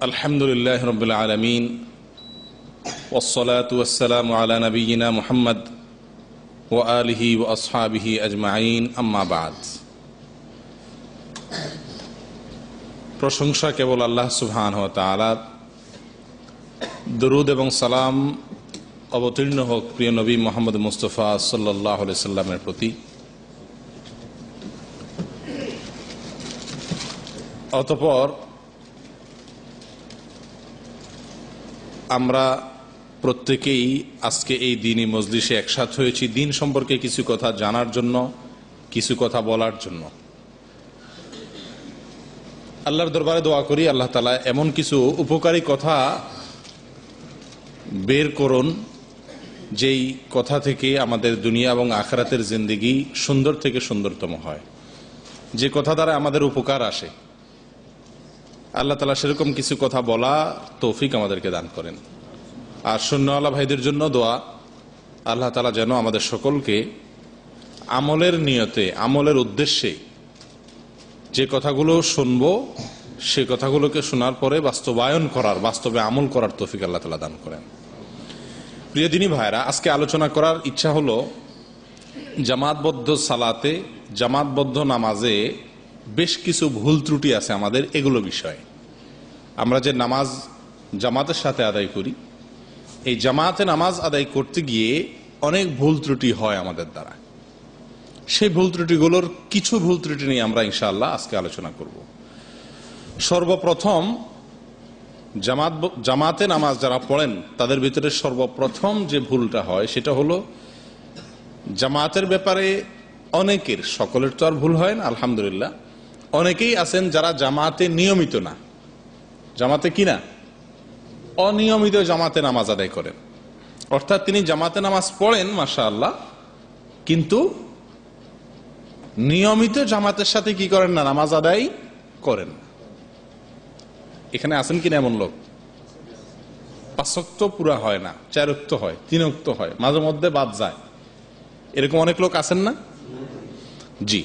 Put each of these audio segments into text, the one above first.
আলহামদুলিল্লাহ রাব্বিল আলামিন ওয়াসসালাতু ওয়াসসালামু আলা নাবিয়িনা মুহাম্মদ ওয়া আলিহি ওয়া আসহাবিহি আজমাইন, আম্মা বাদ। প্রশংসা কেবল আল্লাহ সুবহানাহু ওয়া তাআলার। দরুদ এবং সালাম অবতীর্ণ হোক প্রিয় নবী মুহাম্মদ মুস্তাফা সাল্লাল্লাহু আলাইহি সাল্লামের প্রতি। অতঃপর আমরা প্রত্যেকেই আজকে এই দিনই মজলিসে একসাথ হয়েছি দিন সম্পর্কে কিছু কথা জানার জন্য, কিছু কথা বলার জন্য। আল্লাহর দরবারে দোয়া করি আল্লাহ তাআলা এমন কিছু উপকারী কথা বের করুন যেই কথা থেকে আমাদের দুনিয়া এবং আখিরাতের জিন্দেগি সুন্দর থেকে সুন্দরতম হয়, যে কথা দ্বারা আমাদের উপকার আসে। আল্লাহ তাআলা সেরকম কিছু কথা বলা তৌফিক আমাদেরকে দান করেন। আর শূন্যওয়ালা ভাইদের জন্য দোয়া, আল্লাহ তাআলা যেন আমাদের সকলকে আমলের নিয়তে, আমলের উদ্দেশ্যে যে কথাগুলো শুনবো সে কথাগুলোকে শোনার পরে বাস্তবায়ন করার, বাস্তবে আমল করার তৌফিক আল্লাহ তাআলা দান করেন। প্রিয় দিনী ভাইরা, আজকে আলোচনা করার ইচ্ছা হলো জামাতবদ্ধ সালাতে, জামাতবদ্ধ নামাজে বেশ কিছু ভুল ত্রুটি আছে আমাদের, এগুলো বিষয়ে। আমরা যে নামাজ জামাতের সাথে আদায় করি, এই জামাতে নামাজ আদায় করতে গিয়ে অনেক ভুল ত্রুটি হয় আমাদের দ্বারা। সেই ভুল ত্রুটিগুলোর কিছু ভুল ত্রুটি নিয়ে আমরা ইনশাআল্লাহ আজকে আলোচনা করব। সর্বপ্রথম জামাতে নামাজ যারা পড়েন তাদের ভিতরে সর্বপ্রথম যে ভুলটা হয় সেটা হলো জামাতের ব্যাপারে অনেকের, সকলের তো আর ভুল হয় না আলহামদুলিল্লাহ, অনেকেই আছেন যারা জামাতে নিয়মিত না। জামাতে কি না? অনিয়মিত জামাতে নামাজ আদায় করেন। অর্থাৎ তিনি জামাতে নামাজ পড়েন মাশাআল্লাহ, কিন্তু নিয়মিত জামাতের সাথে কি করেন না? নামাজ আদায় করেন না। এখানে আছেন কিনা এমন লোক? 5 ওয়াক্ত পুরা হয় না, 4 ওয়াক্ত হয়, 3 ওয়াক্ত হয়, মাঝে মধ্যে বাদ যায়, এরকম অনেক লোক আছেন না? জি।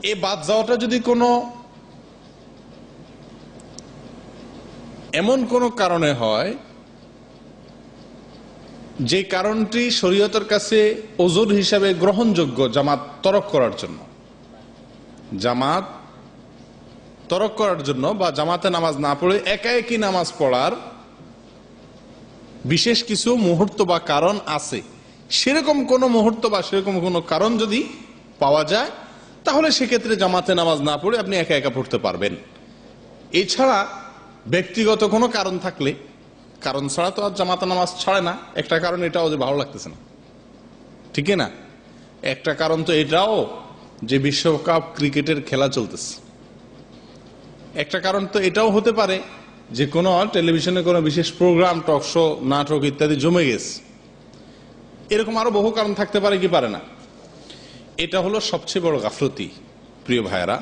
এই বাদ যাওয়াটা যদি কোনো এমন কোন কারণে হয় যে কারণটি শরীয়তের কাছে ওজর হিসাবে গ্রহণযোগ্য জামাত তরক করার জন্য, জামাত তরক করার জন্য বা জামাতে নামাজ না পড়ে একা একই নামাজ পড়ার বিশেষ কিছু মুহূর্ত বা কারণ আছে, সেরকম কোন মুহূর্ত বা সেরকম কোন কারণ যদি পাওয়া যায় তাহলে সেক্ষেত্রে জামাতে নামাজ না পড়ে আপনি একা একা পড়তে পারবেন। এছাড়া ব্যক্তিগত কোনো কারণ থাকলে, কারণ ছাড়া তো আর জামাতে নামাজ ছাড়ে না। একটা কারণ এটাও যে ভালো লাগতেছে না, ঠিক না? একটা কারণ তো এটাও যে বিশ্বকাপ ক্রিকেটের খেলা চলতেছে। একটা কারণ তো এটাও হতে পারে যে কোনো টেলিভিশনে কোনো বিশেষ প্রোগ্রাম, টক শো, নাটক ইত্যাদি জমে গেছে। এরকম আরো বহু কারণ থাকতে পারে, কি পারে না? এটা হলো সবচেয়ে বড় গাফলতি। প্রিয় ভাইয়েরা,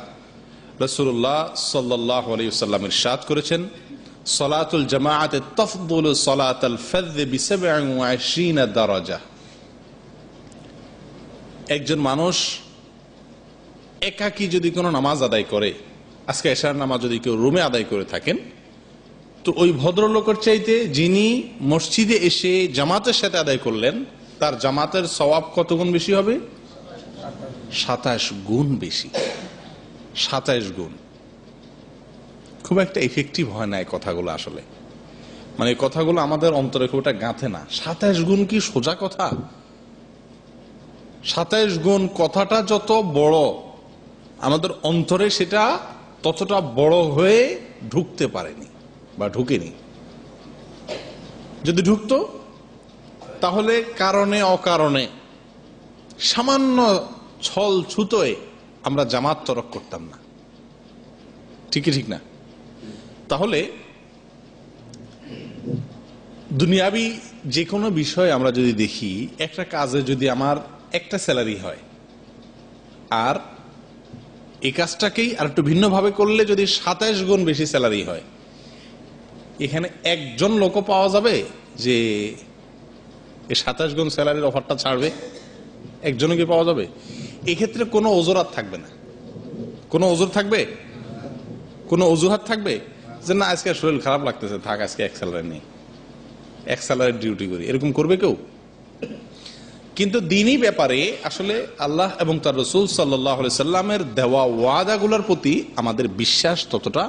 রাসূলুল্লাহ সাল্লাল্লাহু আলাইহি ওয়াসাল্লাম ইরশাদ করেছেন, সালাতুল জামাআতে তাফদুলু সালাতাল ফাযয বি27 দারাজা। একজন মানুষ একাকী যদি কোনো নামাজ আদায় করে, আজকে এশার নামাজ যদি কেউ রুমে আদায় করে থাকেন, তো ওই ভদ্রলোকের চাইতে যিনি মসজিদে এসে জামাতের সাথে আদায় করলেন তার জামাতের সওয়াব কত গুণ বেশি হবে? 27 গুণ বেশি। 27 গুণ। খুব একটা ইফেক্টিভ হয় না এই কথাগুলো আসলে, মানে এই কথাগুলো আমাদের অন্তরে খুব একটা গাঁথে না। 27 গুণ কি সোজা কথা? 27 গুণ কথাটা যত বড় আমাদের অন্তরে সেটা ততটা বড় হয়ে ঢুকতে পারেনি বা ঢুকেনি। যদি ঢুকতো তাহলে কারণে অকারণে সামান্য ছল ছুতোয় আমরা জামাত তরক করতাম না, ঠিক না? তাহলে দুনিয়াবি যে কোনো বিষয় আমরা যদি দেখি, একটা কাজে যদি আমার একটা স্যালারি হয় আর এই কাজটাকেই আর একটু ভিন্নভাবে করলে যদি 27 গুণ বেশি স্যালারি হয়, এখানে একজন লোকও পাওয়া যাবে যে এই 27 গুণ স্যালারির অফারটা ছাড়বে? একজনও কি পাওয়া যাবে? এক্ষেত্রে কোনো অজুহাত থাকবে না। কোনো অজুর থাকবে? কোনো অজুহাত থাকবে? যে না আজকে শরীর খারাপ লাগতেছে, থাক আজকে এক স্যালারি নেই, এক স্যালারি ডিউটি করি, এরকম করবে কেউ? কিন্তু দিনই ব্যাপারে আসলে আল্লাহ এবং তার রসুল সাল্লাল্লাহু আলাইহি সাল্লামের দেওয়া ওয়াদাগুলোর প্রতি আমাদের বিশ্বাস ততটা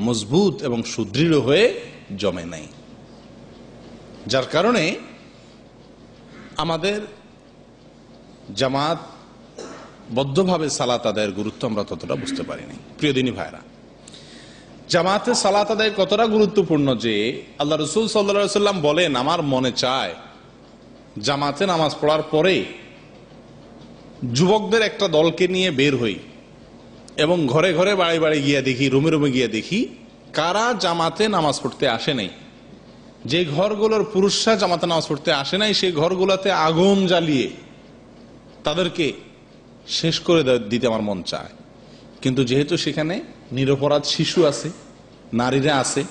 মজবুত এবং সুদৃঢ় হয়ে জমে নাই, যার কারণে আমাদের জামাত বদ্ধভাবে সালাত আদায়ের গুরুত্ব আমরা ততটা বুঝতে পারিনি। প্রিয় দিনী ভাইরা, জামাতে সালাত আদায় কতটা গুরুত্বপূর্ণ যে আল্লাহ রসুল সাল্লাল্লাহু আলাইহি সাল্লাম বলেন, আমার মনে চায় জামাতে নামাজ পড়ার পরে যুবকদের একটা দলকে নিয়ে বের হই এবং ঘরে ঘরে বাড়ি বাড়ি গিয়ে দেখি, রুমে রুমে গিয়ে দেখি কারা জামাতে নামাজ পড়তে আসে নাই। যে ঘরগুলোর পুরুষরা জামাতে নামাজ পড়তে আসে নাই সেই ঘরগুলোতে আগুন জ্বালিয়ে তাদেরকে শেষ করে দিতে আমার মন চায়। কিন্তু যেহেতু সেখানে নিরপরাধ শিশু আছে, নারীরা আছে,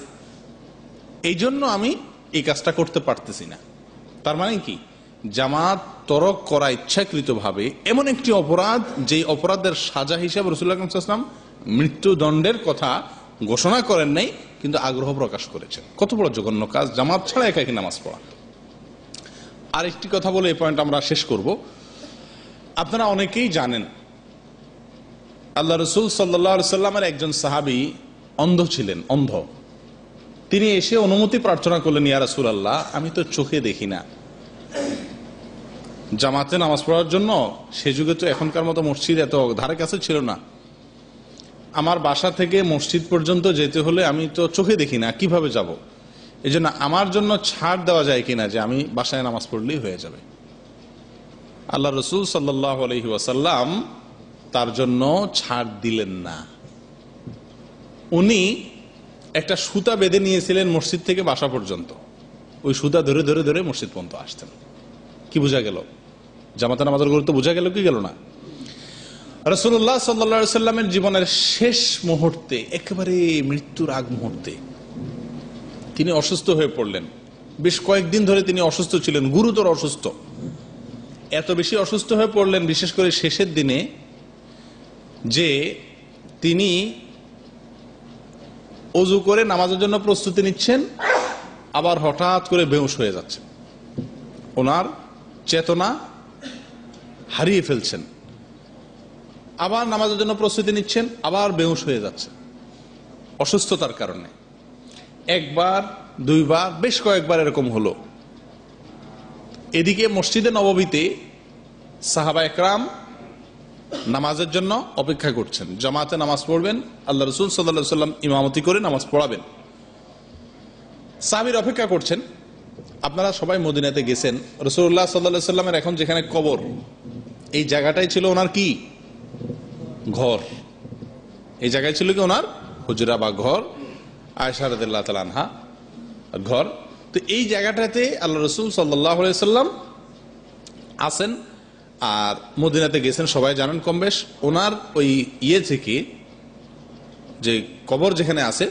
এই জন্য আমি এই কাজটা করতে পারতেছি না। তার মানে কি, জামাত তরক করা ইচ্ছাকৃতভাবে এমন একটি অপরাধ যে অপরাধের সাজা হিসেবে রাসূলুল্লাহ সাল্লাল্লাহু আলাইহি ওয়াসাল্লাম মৃত্যুদণ্ডের কথা ঘোষণা করেন নাই, কিন্তু আগ্রহ প্রকাশ করেছেন। কত বড় জঘন্য কাজ জামাত ছাড়া একাকী নামাজ পড়া। আর একটি কথা বলে এই পয়েন্ট আমরা শেষ করব। আপনারা অনেকেই জানেন আল্লাহ রসুল সাল্লাল্লাহু আলাইহি ওয়াসাল্লামের একজন সাহাবী অন্ধ ছিলেন, অন্ধ। তিনি এসে অনুমতি প্রার্থনা করলেন, ইয়া রাসূলুল্লাহ, আমি তো চোখে দেখি না, জামাতে নামাজ পড়ার জন্য সে যুগে তো এখনকার মতো মসজিদ এত ধারে কাছে ছিল না, আমার বাসা থেকে মসজিদ পর্যন্ত যেতে হলে আমি তো চোখে দেখি না, কিভাবে যাব? এই জন্য আমার জন্য ছাড় দেওয়া যায় কিনা যে আমি বাসায় নামাজ পড়লেই হয়ে যাবে। আল্লাহ রসুল সাল্লাল্লাহু আলাইহি ওয়াসাল্লাম তার জন্য ছাড় দিলেন না। উনি একটা সুতা বেঁধে নিয়েছিলেন মসজিদ থেকে বাসা পর্যন্ত, ওই সুতা ধরে ধরে ধরে মসজিদ পর্যন্ত আসতেন। কি বোঝা গেল? জামাতে নামাজের গুরুত্ব বোঝা গেল কি গেল না? রাসূলুল্লাহ সাল্লাল্লাহু আলাইহি ওয়াসাল্লামের জীবনের শেষ মুহূর্তে, একেবারে মৃত্যুর আগ মুহূর্তে তিনি অসুস্থ হয়ে পড়লেন। বেশ কয়েকদিন ধরে তিনি অসুস্থ ছিলেন, গুরুতর অসুস্থ। এত বেশি অসুস্থ হয়ে পড়লেন বিশেষ করে শেষের দিনে যে তিনি ওযু করে নামাজের জন্য প্রস্তুতি নিচ্ছেন, আবার হঠাৎ করে বেহুশ হয়ে যাচ্ছেন, ওনার চেতনা হারিয়ে ফেলছেন। আবার নামাজের জন্য প্রস্তুতি নিচ্ছেন, আবার বেহুশ হয়ে যাচ্ছে অসুস্থতার কারণে। একবার, দুইবার, বেশ কয়েকবার এরকম হলো। এদিকে মসজিদে নববীতে সাহাবা একরাম নামাজের জন্য অপেক্ষা করছেন, জামাতে নামাজ পড়বেন, আল্লাহ রাসূল সাল্লাল্লাহু আলাইহি ওয়াসাল্লাম ইমামতি করে নামাজ পড়াবেন। সাহাবীরা অপেক্ষা করছেন। আপনারা সবাই মদিনাতে গেছেন, রাসূলুল্লাহ সাল্লাল্লাহু আলাইহি ওয়াসাল্লামের এখন যেখানে কবর, এই জায়গাটাই ছিল ওনার কি ঘর, এই জায়গায় ছিল কি ওনার হুজরা বা ঘর, আয়েশা রাদিয়াল্লাহু তাআলা আনহা ঘর। তো এই জায়গাটাতে আল্লাহ রাসূল সাল্লাল্লাহু আলাইহি ওয়াসাল্লাম আছেন। আর মদিনাতে গেছেন সবাই জানেন কম বেশ। ওনার ওই থেকে, যে কবর যেখানে আছে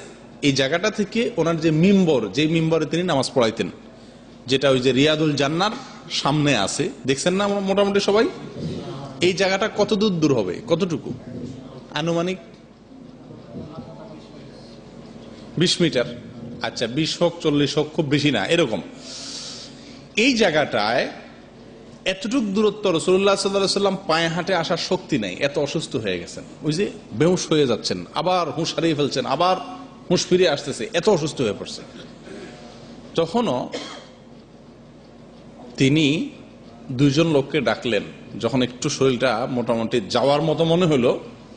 এই জায়গাটা থেকে ওনার যে মিম্বর, যে মিম্বরে তিনি নামাজ পড়াইতেন, যেটা ওই যে রিয়াদুল জান্নার সামনে আছে, দেখছেন না মোটামুটি সবাই? এই জায়গাটা কত দূর দূর হবে, কতটুকু? আনুমানিক 20 মিটার। আচ্ছা, 20 হোক 40 হোক, খুব বেশি না এরকম। এই জায়গাটায় এতটুক দূরত্ব রাসূলুল্লাহ সাল্লাল্লাহু আলাইহি ওয়াসাল্লাম পায়ে হাঁটে আসার শক্তি নাই, এত অসুস্থ হয়ে গেছেন। ওই যে বেহুশ হয়ে যাচ্ছেন, আবার হুঁশ হারিয়ে ফেলছেন, আবার হুঁশ ফিরে আসতেছে, এত অসুস্থ হয়ে পড়ছে। তখনও তিনি দুইজন লোককে ডাকলেন, যখন একটু শরীরটা মোটামুটি যাওয়ার মতো মনে হলো,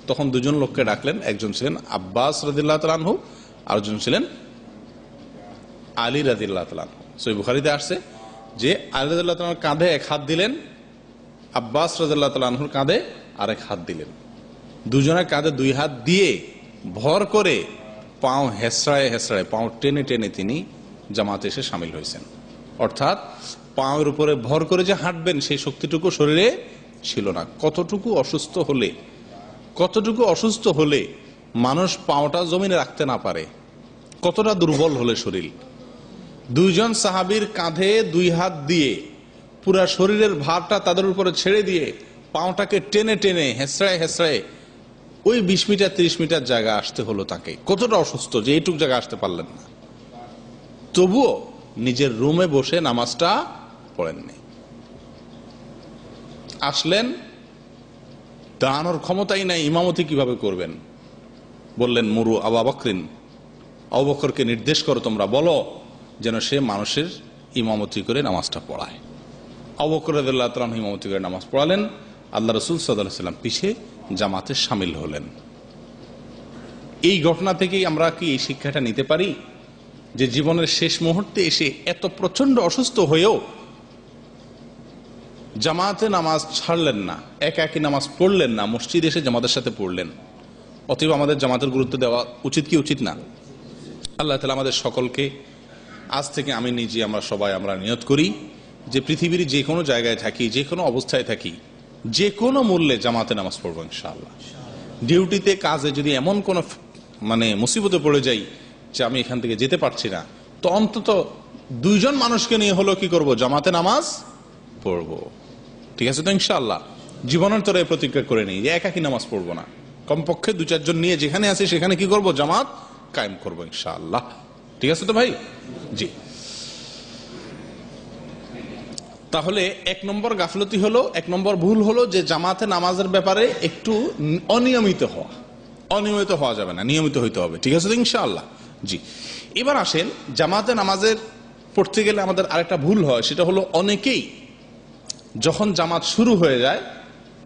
তখন দুজন লোককে ডাকলেন। একজন ছিলেন আব্বাস রাদিয়াল্লাহু তাআলা আনহু, আরেকজন ছিলেন আলী রাদিয়াল্লাহু তাআলা আনহু। সহিহ বুখারীতে আসছে যে আলী রাদিয়াল্লাহু তাআলার কাঁধে এক হাত দিলেন, আব্বাস রাদিয়াল্লাহু তাআলা আনহুর কাঁধে আরেক হাত দিলেন। দুজনের কাঁধে দুই হাত দিয়ে ভর করে পাও হেসড়ায় হেসড়ায়, পাও টেনে টেনে তিনি জামাতে এসে শামিল হয়েছেন। অর্থাৎ পায়ের উপরে ভর করে যে হাঁটবেন সেই শক্তিটুকু শরীরে ছিল না। কতটুকু অসুস্থ হলে মানুষ পাওটা জমিনে রাখতে না পারে, কতটা দুর্বল হলে শরীর। দুইজন সাহাবীর কাঁধে দুই হাত দিয়ে পুরা শরীরের ভারটা তাদের উপরে ছেড়ে দিয়ে পাওটাকে টেনে টেনে হেসড়ায় হেসড়ায় ওই 20 মিটার 30 মিটার জায়গা আসতে হলো তাকে, কতটা অসুস্থ যে এইটুক জায়গা আসতে পারলেন না, তবুও নিজের রুমে বসে নামাজটা পড়েননি। আসলেন, দাঁড়ানোর ক্ষমতাই নাই, ইমামতি কিভাবে করবেন? বললেন মুরু আবু বকরিন, আবু বকরকে নির্দেশ করো, তোমরা বলো যেন সে মানুষের ইমামতি করে নামাজটা পড়ায়। আবু বকর রাদিয়াল্লাহু তাআলা ইমামতি করে নামাজ পড়ালেন। আল্লাহ রাসূল সাল্লাল্লাহু আলাইহি ওয়াসাল্লাম পিছে জামাতে শামিল হলেন। এই ঘটনা থেকেই আমরা কি এই শিক্ষাটা নিতে পারি যে জীবনের শেষ মুহূর্তে এসে এত প্রচন্ড অসুস্থ হয়েও জামাতে নামাজ ছাড়লেন না, একা একই নামাজ পড়লেন না, মসজিদে এসে জামাতের সাথে পড়লেন। অতএব আমাদের জামাতের গুরুত্ব দেওয়া উচিত কি উচিত না? আল্লাহ তাআলা আমাদের সকলকে আজ থেকে আমি নিজে, আমরা সবাই আমরা নিয়ত করি যে পৃথিবীর যে কোনো জায়গায় থাকি, যে কোনো অবস্থায় থাকি, যে কোনো মূল্যে জামাতে নামাজ পড়বো ইনশাআল্লাহ। ডিউটিতে কাজে যদি এমন কোনো মুসিবতে পড়ে যাই যে আমি এখান থেকে যেতে পারছি না, তো অন্তত 2 জন মানুষকে নিয়ে হলো কি করব, জামাতে নামাজ পড়বো। ঠিক আছে তো ইনশাআল্লাহ? জীবনের তরে প্রতিজ্ঞা করে নিই যে একাকি নামাজ পড়বো না, কমপক্ষে 2-4 জন নিয়ে যেখানে আছে সেখানে কি করব, জামাত কায়েম করবো ইনশাআল্লাহ। ঠিক আছে তো ভাই? জি। তাহলে 1 নম্বর গাফলতি হলো, 1 নম্বর ভুল হলো যে জামাতে নামাজের ব্যাপারে একটু অনিয়মিত হওয়া। অনিয়মিত হওয়া যাবে না, নিয়মিত হইতে হবে। ঠিক আছে তো ইনশাআল্লাহ? জি। এবার আসেন, জামাতে নামাজের পড়তে গেলে আমাদের আরেকটা ভুল হয়, সেটা হলো অনেকেই যখন জামাত শুরু হয়ে যায়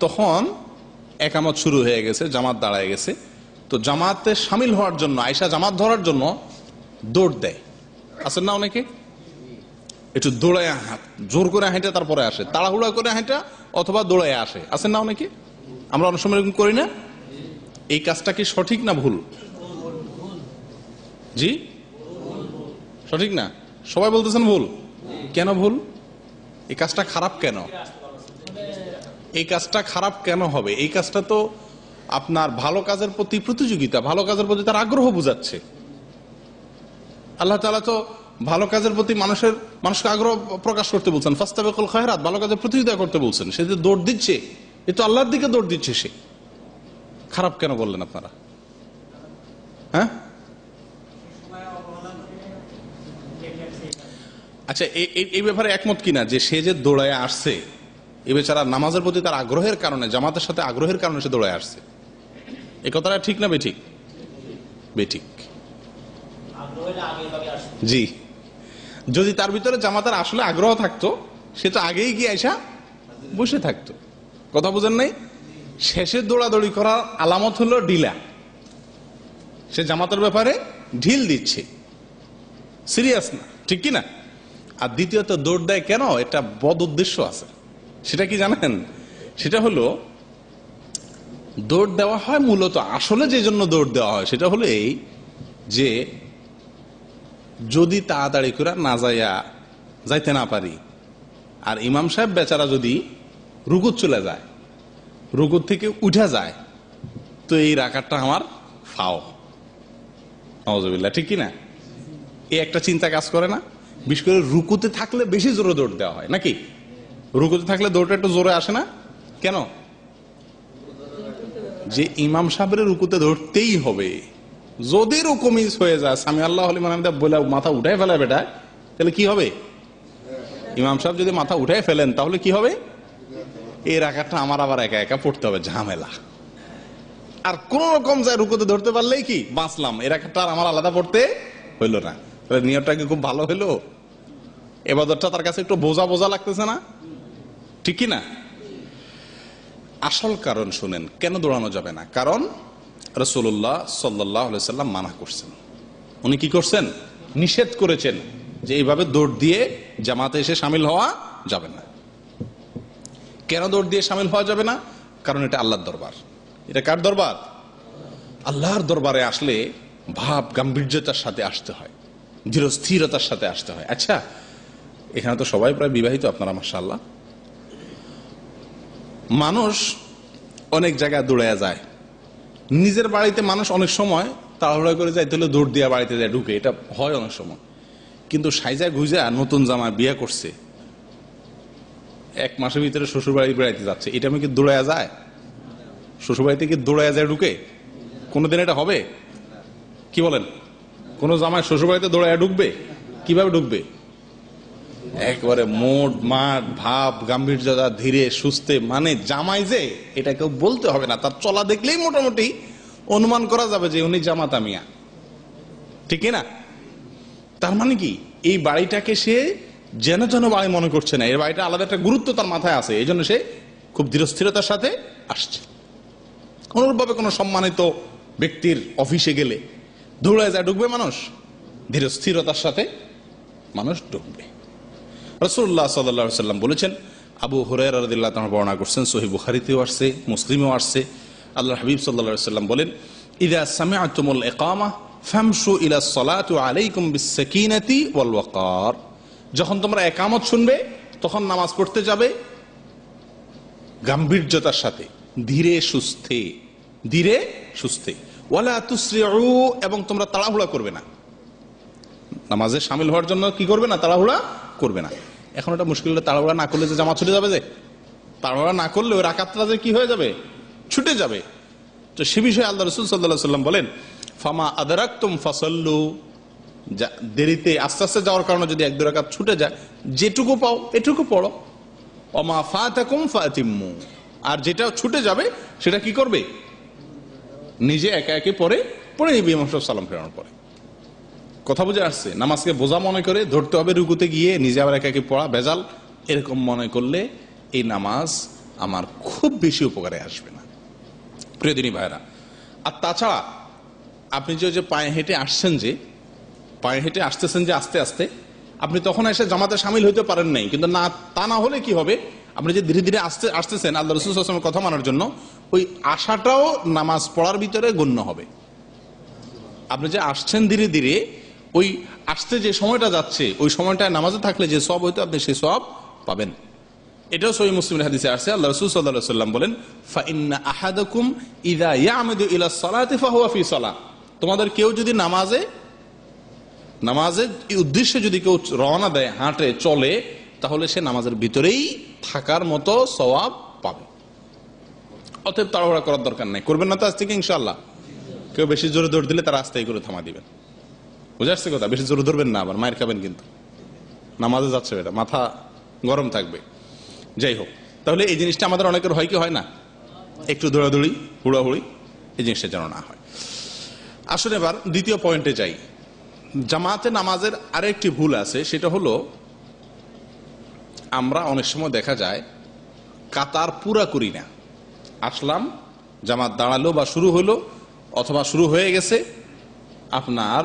তখন একামত শুরু হয়ে গেছে, জামাত দাঁড়ায় গেছে, তো জামাতে শামিল হওয়ার জন্য, আয়েশা জামাত ধরার জন্য দৌড় দেয়। আছেন না অনেকে? একটু দৌড়ায়, জোর করে হাঁটে তারপরে আসে, তাড়াহুড়া করে হাঁটা অথবা দৌড়ায় আসে। আছেন না অনেকে? আমরা অনেক সময় এরকম করি না? এই কাজটা কি সঠিক না ভুল? জি, সঠিক না? সবাই বলতেছেন ভুল। কেন ভুল? এই কাজটা খারাপ কেন? এই কাজটা খারাপ কেন হবে? এই কাজটা তো আপনার ভালো কাজের প্রতি প্রতিযোগিতা, ভালো কাজের প্রতি তার আগ্রহ বোঝাচ্ছে। আল্লাহ তাআলা তো ভালো কাজের প্রতি মানুষকে আগ্রহ প্রকাশ করতে বলছেন, ফাস্তাবিকুল খায়রাত, ভালো কাজের প্রতিযোগিতা করতে বলছেন। সে যে দৌড় দিচ্ছে, এ তো আল্লাহর দিকে দৌড় দিচ্ছে। সে খারাপ কেন বললেন আপনারা? হ্যাঁ, আচ্ছা, এই ব্যাপারে একমত কিনা যে সে যে দৌড়ায় আসছে, এ বেচারা নামাজের প্রতি তার আগ্রহের কারণে, জামাতের সাথে আগ্রহের কারণে সে দৌড়ায় আসছে? এই কথাটা ঠিক না বেঠিক? বেঠিক। জি, যদি তার ভিতরে জামাতের আসলে আগ্রহ থাকতো, সে তো আগেই গিয়ে আইসা বসে থাকতো। কথা বুঝেন নাই? শেষে দৌড়াদৌড়ি করার আলামত হলো ঢিলা। সে জামাতের ব্যাপারে ঢিল দিচ্ছে, সিরিয়াস না। ঠিক কি না? আর দ্বিতীয়ত দৌড় দেয় কেন? এটা বদ উদ্দেশ্য আছে। সেটা কি জানেন? সেটা হলো, দৌড় দেওয়া হয় মূলত, আসলে যে জন্য দৌড় দেওয়া হয় সেটা হলো এই যে যদি তাড়াতাড়ি করে না যাইতে না পারি, আর ইমাম সাহেব বেচারা যদি রুকুত চলে যায়, রুকুত থেকে উঠে যায়, তো এই রাকাতটা আমার ফাও। নাউজুবিল্লাহ। ঠিক কিনা? এই একটা চিন্তা কাজ করে না? বিশেষ করে রুকুতে থাকলে বেশি জোরে দৌড় দেওয়া হয় নাকি? রুকুতে থাকলে দৌড়টা একটু জোরে আসে না কেন? যে ইমাম সাহেবের রুকুতে ধরতেই হবে। যদি রুকু মিস হয়ে যায়, সামি আল্লাহু লিমান হামিদা বলে মাথা উঠায় ফেলে বেটা, তাহলে কি হবে? ইমাম সাহেব যদি মাথা উঠায় ফেলেন তাহলে কি হবে? এই রাকাতটা আমার আবার একা একা পড়তে হবে, ঝামেলা। আর কোন রকম যায় রুকুতে ধরতে পারলেই কি বাঁচলাম, এই রাকাতটা আর আমার আলাদা পড়তে হইল না। তাহলে নিয়তটা কি খুব ভালো হইলো? ইবাদতটা তার কাছে একটু বোঝা বোঝা লাগতেছে না? ঠিক কি না? আসল কারণ শুনেন, কেন দৌড়ানো যাবে না? কারণ রাসূলুল্লাহ সাল্লাল্লাহু আলাইহি সাল্লাম মানা করছেন। উনি কি করছেন? নিষেধ করেছেন যে এইভাবে দৌড় দিয়ে জামাতে এসে শামিল হওয়া যাবে না। কেন দৌড় দিয়ে শামিল হওয়া যাবে না? কারণ এটা আল্লাহর দরবার। এটা কার দরবার? আল্লাহর দরবারে আসলে ভাব গাম্ভীর্যতার সাথে আসতে হয়, ধীরস্থিরতার সাথে আসতে হয়। আচ্ছা, এখানে তো সবাই প্রায় বিবাহিত আপনারা, মাশাআল্লাহ। মানুষ অনেক জায়গায় দৌড়ে যায়। নিজের বাড়িতে মানুষ অনেক সময় তাড়াহুড়া করে যায়, তাহলে দৌড় দিয়া বাড়িতে যায় ঢুকে, এটা হয় অনেক সময়। কিন্তু সাইজা গুইজা নতুন জামা বিয়ে করছে, 1 মাসের ভিতরে শ্বশুর বাড়ি বেড়াইতে যাচ্ছে, এটা আমি কি দৌড়াইয়া যায়? শ্বশুরবাড়িতে কি দৌড়ায় যায় ঢুকে? কোনোদিন এটা হবে? কি বলেন? কোন জামাই শ্বশুরবাড়িতে দৌড়ায় ঢুকবে? কিভাবে ঢুকবে? একবারে মোট মাঠ ভাব গাম্ভীর্যতা, ধীরে সুস্থে, মানে জামাই যে এটা কেউ বলতে হবে না, তার চলা দেখলেই মোটামুটি অনুমান করা যাবে যে উনি জামাতা মিয়া, ঠিক না? তার মানে কি, এই বাড়িটাকে সে যেন যেন বাড়ি মনে করছে না, এই বাড়িটা আলাদা একটা গুরুত্ব তার মাথায় আছে, এই জন্য সে খুব ধীরস্থিরতার সাথে আসছে। অনুরূপভাবে কোনো সম্মানিত ব্যক্তির অফিসে গেলে দৌড়ায় যায় ঢুকবে মানুষ? ধীরস্থিরতার সাথে মানুষ ঢুকবে। রাসূলুল্লাহ সাল্লাল্লাহু আলাইহি ওয়াসাল্লাম বলেছেন, আবু হুরায়রা রাদিয়াল্লাহু তাআলা বর্ণনা করছেন, সহিহ বুখারীতেও আসছে, মুসলিমেও আসছে, আল্লাহর হাবিব সাল্লাল্লাহু আলাইহি ওয়াসাল্লাম বলেন, ইযা সামি'তুমুল ইকামা ফামশু ইলাস সালাতি আলাইকুম বিস-সাকিনাতি ওয়াল ওয়াকার। যখন তোমরা ইকামত শুনবে তখন নামাজ পড়তে যাবে গাম্ভীর্যতার সাথে, ধীরে সুস্থে, ধীরে সুস্থে। ওয়ালা তুসরিউ, এবং তোমরা তাড়াহুড়া করবে না। নামাজে শামিল হওয়ার জন্য কি করবে না? তাড়াহুড়া করবে না। এখন এটা মুশকিল হলো, তাড়াহুড়া না করলে যে জামাত ছুটে যাবে, যে তাড়াহুড়া না করলে ওই রাকাতটা যে কি হয়ে যাবে, ছুটে যাবে। তো সে বিষয়ে আল্লাহ রাসূল সাল্লাল্লাহু আলাইহি ওয়াসাল্লাম বলেন, ফামা আদরাকতুম ফাসাল্লু, দেরিতে আস্তে আস্তে যাওয়ার কারণে যদি এক দুই রাকাত ছুটে যায়, যেটুকু পাও এটুকু পড়ো। ওমা ফাতাকুম ফাতিম্মু, আর যেটা ছুটে যাবে সেটা কি করবে? নিজে একা একে পড়ে নিবে ইমাম সাহেব সালাম ফেরানোর পরে। কথা বুঝে আসছে? নামাজকে বোঝা মনে করে ধরতে হবে, রুকুতে গিয়ে নিজে আবার একা একে পড়া ভেজাল, এরকম মনে করলে এই নামাজ আমার খুব বেশি উপকারে আসবে না, প্রিয় দিনী ভাইরা। আর তাছাড়া আপনি যে পায়ে হেঁটে আসছেন, যে পায়ে হেঁটে আসতেছেন যে আস্তে আস্তে, আপনি তখন এসে জামাতে শামিল হইতে পারেন নাই, কিন্তু না, তা না হলে কি হবে, আপনি যে ধীরে ধীরে আসতেছেন আল্লাহ রাসূল সাল্লাল্লাহু আলাইহি ওয়াসাল্লামের কথা মানার জন্য, ওই আশাটাও নামাজ পড়ার ভিতরে গণ্য হবে। আপনি যে আসছেন ধীরে ধীরে, ওই আসতে যে সময়টা যাচ্ছে, ওই সময়টায় নামাজে থাকলে যে সওয়াব হইতো, আপনি সেই সওয়াব পাবেন। এটাও সহিহ মুসলিমের হাদিসে আসছে, আল্লাহ রাসূল সাল্লাল্লাহু আলাইহি ওয়াসাল্লাম বলেন, ফা ইন্না আহাদাকুম ইযা ইয়ামুদু ইলা সালাতি ফাহুয়া ফি সালাহ। তোমাদের কেউ যদি নামাজের উদ্দেশ্যে যদি কেউ রওনা দেয়, হাঁটে, চলে, তাহলে সে নামাজের ভিতরেই থাকার মতো সওয়াব পাবে। অতএব তাড়াহুড়া করার দরকার নাই, করবেন না তো আজ থেকে ইনশাআল্লাহ। কেউ বেশি জোরে দৌড় দিলে তার আস্তে করে থামা দিবেন, বুঝে আসছে কথা? বেশি জোরে ধরবেন না, আবার মায়ের খাবেন কিন্তু। নামাজে যাচ্ছে এটা, মাথা গরম থাকবে। যাই হোক, তাহলে এই জিনিসটা আমাদের অনেকের হয় কি হয় না, একটু দৌড়াদৌড়ি, হুড়াহুড়ি, এই জিনিসটা যেন না হয়। আসলে এবার দ্বিতীয় পয়েন্টে যাই। জামাতে নামাজের আরেকটি ভুল আছে, সেটা হলো আমরা অনেক সময় দেখা যায় কাতার পুরা করি না। আসলাম, জামাত দাঁড়ালো বা শুরু হলো, অথবা শুরু হয়ে গেছে, আপনার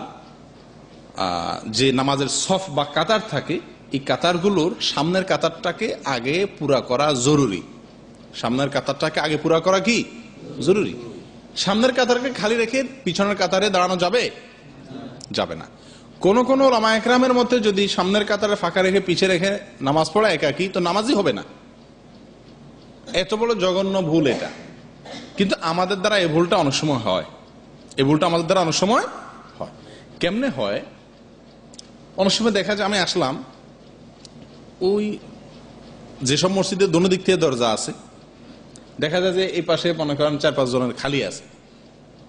যে নামাজের সফ বা কাতার থাকে, এই কাতারগুলোর সামনের কাতারটাকে আগে পুরা করা জরুরি। সামনের কাতারটাকে আগে পুরা করা কি জরুরি? সামনের কাতারকে খালি রেখে পিছনের কাতারে দাঁড়ানো যাবে? যাবে না। কোন কোন উলামা একরামের মধ্যে যদি সামনের কাতারে ফাঁকা রেখে পিছে রেখে নামাজ পড়া একাকি, তো নামাজই হবে না। এত বড় জঘন্য ভুল এটা। কিন্তু আমাদের দ্বারা এই ভুলটা অনেক সময় হয়। এই ভুলটা আমাদের দ্বারা অনেক সময় হয়। কেমনে হয়? অনেক সময় দেখা যায় আমি আসলাম, ওই যেসব মসজিদের দোনো দিক থেকে দরজা আছে, দেখা যায় যে এই পাশে মনে করেন 4-5 জনের খালি আছে,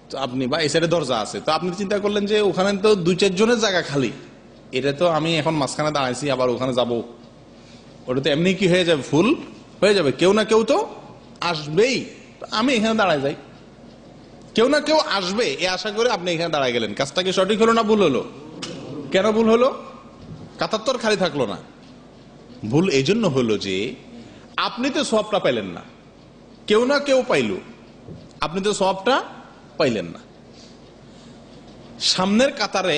তো আপনি বা এই সাইডে দরজা আছে, তো আপনি চিন্তা করলেন যে ওখানে তো 2-4 জনের জায়গা খালি, এটা তো আমি এখন মাঝখানে দাঁড়াইছি, আবার ওখানে যাব, ওটা তো এমনি কি হয়ে যাবে, ফুল হয়ে যাবে। কেউ না কেউ তো আসবেই, আমি এখানে দাঁড়ায় যাই, কেউ না কেউ আসবে এ আশা করে আপনি এখানে দাঁড়ায় গেলেন। কাজটা কি সঠিক হলো না ভুল হলো? কেন ভুল হলো? কাতার তো খালি থাকলো না। ভুল এই জন্য হলো যে আপনি তো সওয়াবটা পাইলেন না, কেউ না কেউ পাইল, আপনি তো সওয়াবটা পাইলেন না। সামনের কাতারে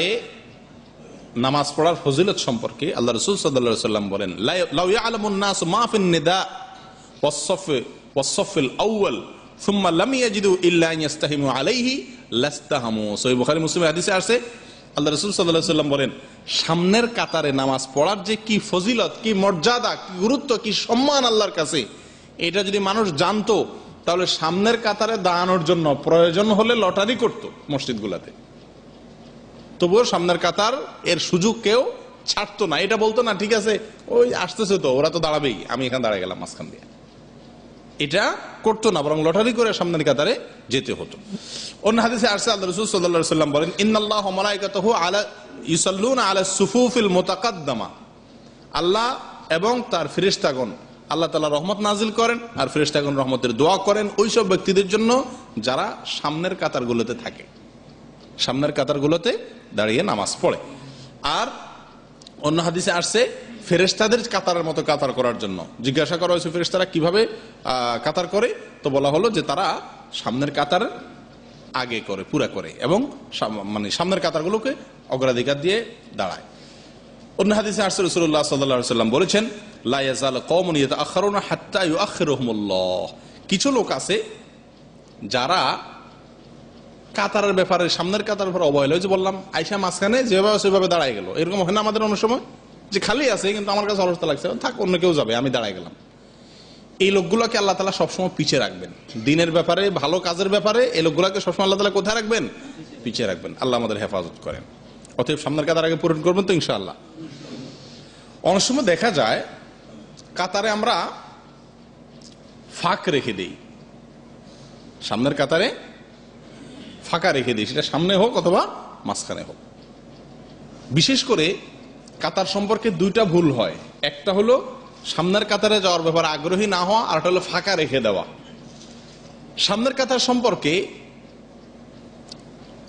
নামাজ পড়ার ফজিলত সম্পর্কে আল্লাহ রাসূল সাল্লাল্লাহু আলাইহি ওয়াসাল্লাম বলেন, লাউ ইয়ালামুন নাস মা ফিন নিদা ওয়াস-সাফিল আউয়াল সুম্মা লাম ইয়াজিদু ইল্লা আন ইস্তাহিমু আলাইহি লাস্তাহামু। সহিহ বুখারী মুসলিম হাদিসে আছে, আল্লাহ রাসূল সাল্লাল্লাহু আলাইহি ওয়াসাল্লাম বলেন, সামনের কাতারে নামাজ পড়ার যে কি ফজিলত, কি মর্যাদা, কি গুরুত্ব, কি সম্মান আল্লাহর কাছে, এটা যদি মানুষ জানতো, তাহলে সামনের কাতারে দাঁড়ানোর জন্য প্রয়োজন হলে লটারি করতো মসজিদগুলাতে, তবুও সামনের কাতার এর সুযোগ কেউ ছাড়তো না। এটা বলতো না, ঠিক আছে ওই আসতেছে তো, ওরা তো দাঁড়াবেই, আমি এখানে দাঁড়ায় গেলাম মাঝখান দিয়ে। এটা করতো না, বরং লটারি করে সামনের কাতারে যেতে হতো। অন্য হাদিসে আসছে আল্লাহ রাসূল সাল্লাল্লাহু আলাইহি ওয়াসাল্লাম বলেন, ইন্নাল্লাহা ওয়া মালাইকাতাহু ইউসাল্লুনা আলাস সুফুফিল মুতাকাদ্দামা। আল্লাহ এবং তার ফেরেশতাগণ, আল্লাহ তাআলা রহমত নাজিল করেন আর ফেরেশতাগণ রহমতের দোয়া করেন ওইসব ব্যক্তিদের জন্য যারা সামনের কাতারগুলোতে থাকে, সামনের কাতারগুলোতে দাঁড়িয়ে নামাজ পড়ে। আর অন্য হাদিসে আসছে ফেরেশতাদের কাতারের মতো কাতার করার জন্য। জিজ্ঞাসা করা হয়েছে ফেরেশতারা কিভাবে কাতার করে, তো বলা হলো যে তারা সামনের কাতার আগে করে, পুরা করে, এবং মানে সামনের কাতারগুলোকে অগ্রাধিকার দিয়ে দাঁড়ায়। অন্য হাদিসে আসছে রাসূলুল্লাহ সাল্লাল্লাহু আলাইহি ওয়াসাল্লাম বলেছেন, লা ইয়াজাল কওমুন ইয়াতাআখারুনা হাত্তা ইউআখিরুহুমুল্লাহ। কিছু লোক আছে যারা কাতারের ব্যাপারে, সামনের কাতারের ব্যাপারে অবহেলা, যে বললাম আইসা মাঝখানে যেভাবে সেভাবে দাঁড়ায় গেল। এরকম হয় না আমাদের অনেক সময়, যে খালি আছে কিন্তু আমার কাছে অলসতা লাগছে, থাক অন্য কেউ যাবে, আমি দাঁড়ায় গেলাম। এই লোকগুলোকে আল্লাহ তাআলা সবসময় পিছিয়ে রাখবেন। দিনের ব্যাপারে, ভালো কাজের ব্যাপারে এই লোকগুলোকে সবসময় আল্লাহ তাআলা কোথায় রাখবেন? পিছিয়ে রাখবেন। আল্লাহ আমাদের হেফাজত করেন। অতএব সামনের কাতার আগে পূরণ করবেন তো ইনশাআল্লাহ। অনেক সময় দেখা যায় কাতারে আমরা ফাঁক রেখে দেই, সামনের কাতারে ফাঁকা রেখে দিই, সেটা সামনে হোক অথবা মাঝখানে হোক। বিশেষ করে কাতার সম্পর্কে দুইটা ভুল হয়। একটা হলো সামনের কাতারে যাওয়ার ব্যাপারে আগ্রহী না হওয়া, আর একটা হলো ফাঁকা রেখে দেওয়া। সামনের কাতার সম্পর্কে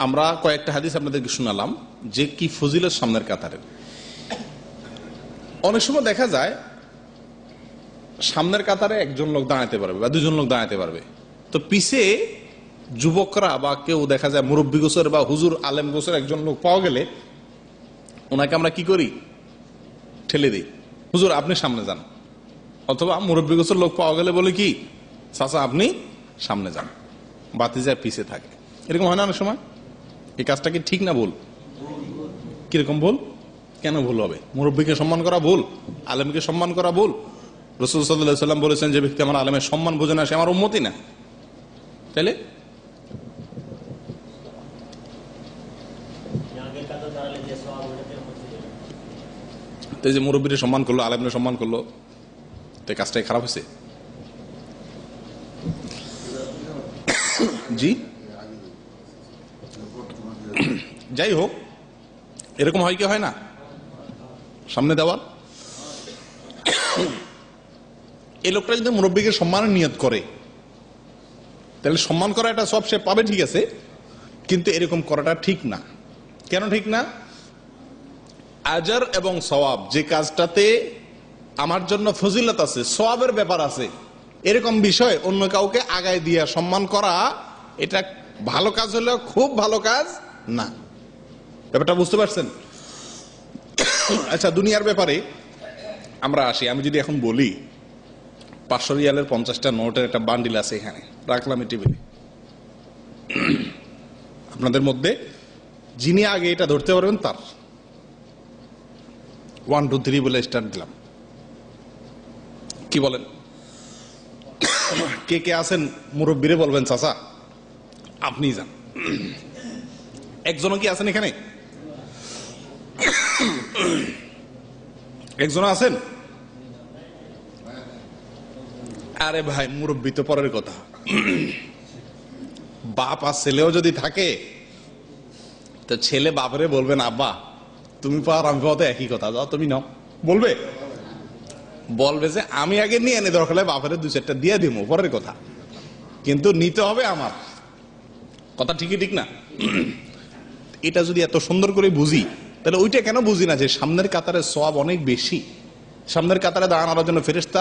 আমরা কয়েকটা হাদিস আপনাদেরকে শোনালাম যে কি ফজিলত সামনের কাতারের। অনেক সময় দেখা যায় সামনের কাতারে একজন লোক দাঁড়াতে পারবে বা দুজন লোক দাঁড়াতে পারবে, তো পিছে যুবকরা বা কেউ দেখা যায় মুরব্বী গোছের বা হুজুর আলেম গোছের একজন লোক পাওয়া গেলে ওনাকে আমরা কি করি? ঠেলে দিই, হুজুর আপনি সামনে যান। অথবা মুরব্বী গোছের লোক পাওয়া গেলে বলে কি, চাচা আপনি সামনে যান, বাতিজা পিছে থাকে। এরকম হয় না অনেক সময়? এই কাজটা কি ঠিক না ভুল? কিরকম ভুল? কেন ভুল হবে? মুরব্বীকে সম্মান করা ভুল, আলেমকে সম্মান করা ভুল। রাসূল সাল্লাল্লাহু আলাইহি ওয়াসাল্লাম বলেছেন, যে ব্যক্তি আমার আলেমের সম্মান বোঝে না সে আমার উম্মতি না। তাহলে যে মুরব্বীর সম্মান করলো, আলেমের সম্মান করলো, তো কাজটাই খারাপ হয়েছে। জি, যাই হোক, এরকম হয় কি হয় না সামনে দেওয়ার? এই লোকটা যদি মুরব্বীকে সম্মানের নিয়ত করে তাহলে সম্মান করা এটা সব সে পাবে, ঠিক আছে, কিন্তু এরকম করাটা ঠিক না। কেন ঠিক না? আজর এবং সওয়াব, যে কাজটাতে আমার জন্য ফজিলত আছে, সওয়াবের ব্যাপার আছে, এরকম বিষয় অন্য কাউকে আগায় দিয়া সম্মান করা এটা ভালো কাজ হলেও খুব ভালো কাজ না। ব্যাপারটা বুঝতে পারছেন? আচ্ছা, দুনিয়ার ব্যাপারে আমরা আসি। আমি যদি এখন বলি 500 রিয়ালের 50টা নোটের একটা বান্ডিল আছে, এখানে রাখলাম এই টেবিলে, আপনাদের মধ্যে যিনি আগে এটা ধরতে পারবেন তার 1 2 3 বলে স্টার্ট দিলাম। কি বলেন? কে কে আছেন মুরব্বীরে বলবেন চাচা আপনি যান। একজনও কি আছেন এখানে? একজন আছেন? আরে ভাই, মুরব্বী তো পরের কথা। বাপ আর ছেলেও যদি থাকে তো ছেলে বাপরে বলবেন, আব্বা তুমি পার আমি পাওয়া তো একই কথা, যাও তুমি নাও। বলবে? বলবে যে আমি আগে নিয়ে এনে দরকার হলে বাপরে 2-4টা দিয়ে দিব, পরের কথা, কিন্তু নিতে হবে আমার। কথা ঠিকই ঠিক না? এটা যদি এত সুন্দর করে বুঝি তাহলে ওইটা কেন বুঝি না যে সামনের কাতারের সওয়াব অনেক বেশি। সামনের কাতারে দাঁড়ানোর জন্য ফেরেশতা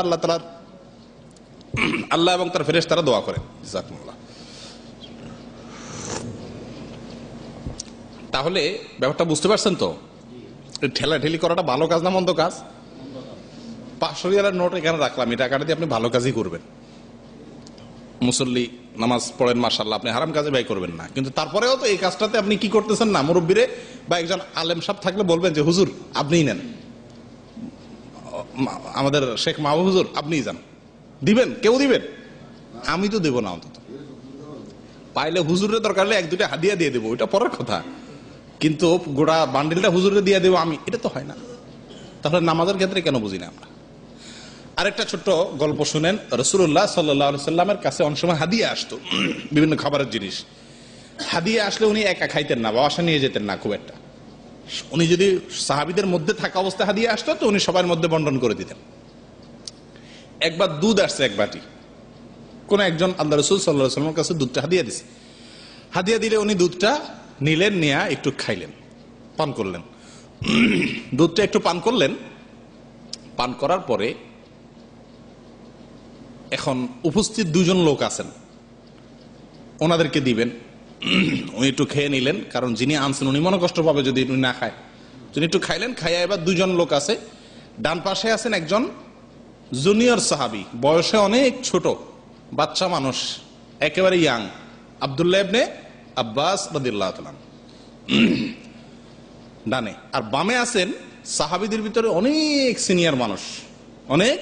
আল্লাহ এবং তার ফেরেশতারা দোয়া করে। জাযাকুমুল্লাহ। তাহলে ব্যাপারটা বুঝতে পারছেন তো? ঠেলাঠেলি করাটা ভালো কাজ না মন্দ কাজ? 500 রিয়ালের নোট এখানে রাখলাম, এই টাকাটা দিয়ে আপনি ভালো কাজই করবেন। মুসল্লি নামাজ পড়েন মাশাআল্লাহ, আপনি হারাম কাজে ব্যয় করবেন না, কিন্তু তারপরেও তো এই কাজটাতে আপনি কি করতেছেন না, মুরব্বীরে বা একজন আলেম সাহেব থাকলে বলবেন যে হুজুর আপনিই নেন, আমাদের শেখ মাহবুব হুজুর আপনিই যান। দিবেন? কেউ দিবেন? আমি তো দেব না। অন্তত পাইলে হুজুরের দরকার হলে 1-2টা হাদিয়া দিয়ে দেবো, ওইটা পরের কথা, কিন্তু গোটা বান্ডিলটা হুজুরে দিয়ে দেবো আমি, এটা তো হয় না। তাহলে নামাজের ক্ষেত্রে কেন বুঝি না আমরা? আরেকটা ছোট্ট গল্প শুনেন। রাসূলুল্লাহ সাল্লাল্লাহু আলাইহি সাল্লামের কাছে অনেক সময় হাদিয়া আসতো, বিভিন্ন খাবারের জিনিস। হাদিয়া আসলে উনি একা খাইতেন না, বাসা নিয়ে যেতেন না খুব একটা। উনি যদি সাহাবীদের মধ্যে থাকা অবস্থায় হাদিয়া আসতো তো উনি সবার মধ্যে বন্টন করে দিতেন। একবার দুধ আসছে এক বাটি, কোন একজন আল্লাহ রাসূল সাল্লাল্লাহু আলাইহি সাল্লামের কাছে দুধটা হাদিয়া দিছে। হাদিয়া দিলে উনি দুধটা নিলেন, নিয়ে একটু খাইলেন, পান করলেন। দুধটা একটু পান করলেন। পান করার পরে এখন উপস্থিত দুজন লোক আছেন, ওনাদেরকে দিবেন। উনি একটু খেয়ে নিলেন, কারণ যিনি আনছেন উনি মনে কষ্ট পাবে যদি উনি না খায়। তিনি একটু খাইলেন, খাইয়া এবার দুজন লোক আছে। ডান পাশে আছেন একজন জুনিয়র সাহাবী, বয়সে অনেক ছোট, বাচ্চা মানুষ, একেবারে ইয়াং, আব্দুল্লাহ ইবনে আব্বাস রাদিয়াল্লাহু তাআলা ডানে। আর বামে আছেন সাহাবীদের ভিতরে অনেক সিনিয়র মানুষ, অনেক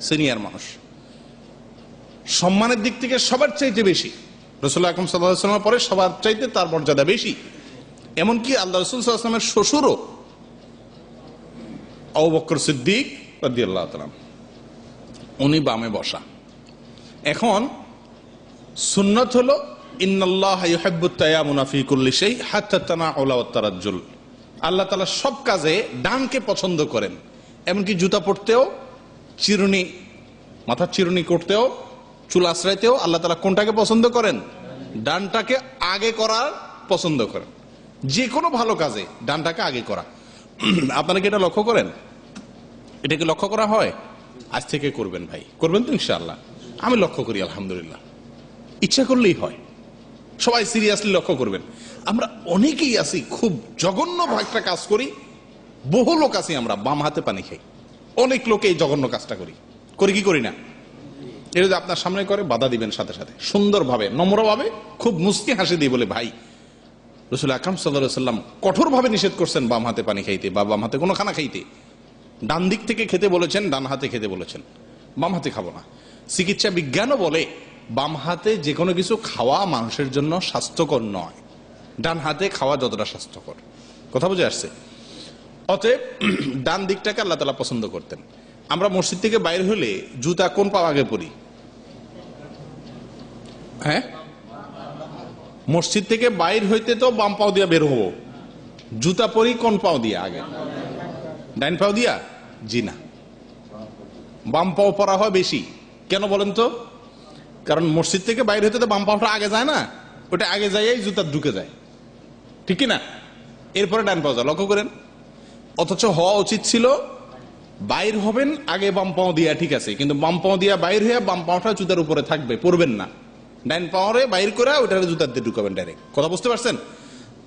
সিনিয়র মানুষ, সম্মানের দিক থেকে সবার চাইতে বেশি। রাসূল আকরাম সাল্লাল্লাহু আলাইহি ওয়াসাল্লামের পরে সবার চাইতে তার মর্যাদা বেশি। এমনকি আল্লাহ রাসূল সাল্লাল্লাহু আলাইহি ওয়াসাল্লামের শ্বশুরও আবু বকর সিদ্দিক রাদিয়াল্লাহু তাআলা, উনি বামে বসা। এখন সুন্নাত হলো ইন্নাল্লাহা ইউহিব্বুত তায়ামুনা ফি কুল্লি শাই হাত্তা তানাউলা ওয়াত তারাজ্জুল। আল্লাহ তাআলা সব কাজে ডানকে পছন্দ করেন, এমনকি জুতা পরতেও, চিরুনি, মাথার চিরুনি করতেও, চুল আশ্রাইতেও আল্লাহ তাআলা কোনটাকে পছন্দ করেন? ডানটাকে আগে করার পছন্দ করেন। যে কোনো ভালো কাজে ডানটাকে আগে করা। আপনারা কি এটা লক্ষ্য করেন? এটাকে লক্ষ্য করা হয়? আজ থেকে করবেন ভাই, করবেন তো ইনশাআল্লাহ? আমি লক্ষ্য করি আলহামদুলিল্লাহ, ইচ্ছা করলেই হয়। সবাই সিরিয়াসলি লক্ষ্য করবেন। আমরা অনেকেই আছি খুব জঘন্য একটা কাজ করি, বহু লোক আছি আমরা বাম হাতে পানি খাই। অনেক লোকে এই জঘন্য কাজটা করি, করি কি করি না? এটা যদি আপনার সামনে করে বাধা দিবেন সাথে সাথে, সুন্দরভাবে নম্রভাবে খুব মুস্কি হাসি দিয়ে বলে, ভাই রাসূল আকরাম সাল্লাল্লাহু আলাইহি ওয়াসাল্লাম কঠোরভাবে নিষেধ করছেন বাম হাতে পানি খাইতে বা বাম হাতে কোনো খানা খাইতে। ডান দিক থেকে খেতে বলেছেন, ডান হাতে খেতে বলেছেন, বাম হাতে খাবো না। চিকিৎসা বিজ্ঞানও বলে বাম হাতে যে কোনো কিছু খাওয়া মানুষের জন্য স্বাস্থ্যকর নয়, ডান হাতে খাওয়া যতটা স্বাস্থ্যকর। কথা বুঝে আসছে? অতএব ডান দিকটাকে আল্লাহ তাআলা পছন্দ করতেন। আমরা মসজিদ থেকে বাইরে হলে জুতা কোন পা আগে পরি? হ্যাঁ, মসজিদ থেকে বাইর হইতে তো বাম পাও দিয়া বের হবো, জুতা পরি কোন পাও দিয়া আগে? ডাইন পাও দিয়া? জি না, বাম পাও পরা হয় বেশি। কেন বলেন তো? কারণ মসজিদ থেকে বাইরে হইতে তো বাম পাওটা আগে যায় না, ওটা আগে যাইয়াই জুতা ঢুকে যায়, ঠিক কি না? এরপরে ডান পাও যায়, লক্ষ্য করেন। অথচ হওয়া উচিত ছিল বাইর হবেন আগে বাম পাও দিয়া, ঠিক আছে, কিন্তু বাম পাও দিয়া বাইর হইয়া বাম পাওটা জুতার উপরে থাকবে, পড়বেন না। ডাইন পাওয়ারে বাইর করে ওটারে জুতার দিয়ে ঢুকাবেন ডাইরেক্ট। কথা বুঝতে পারছেন?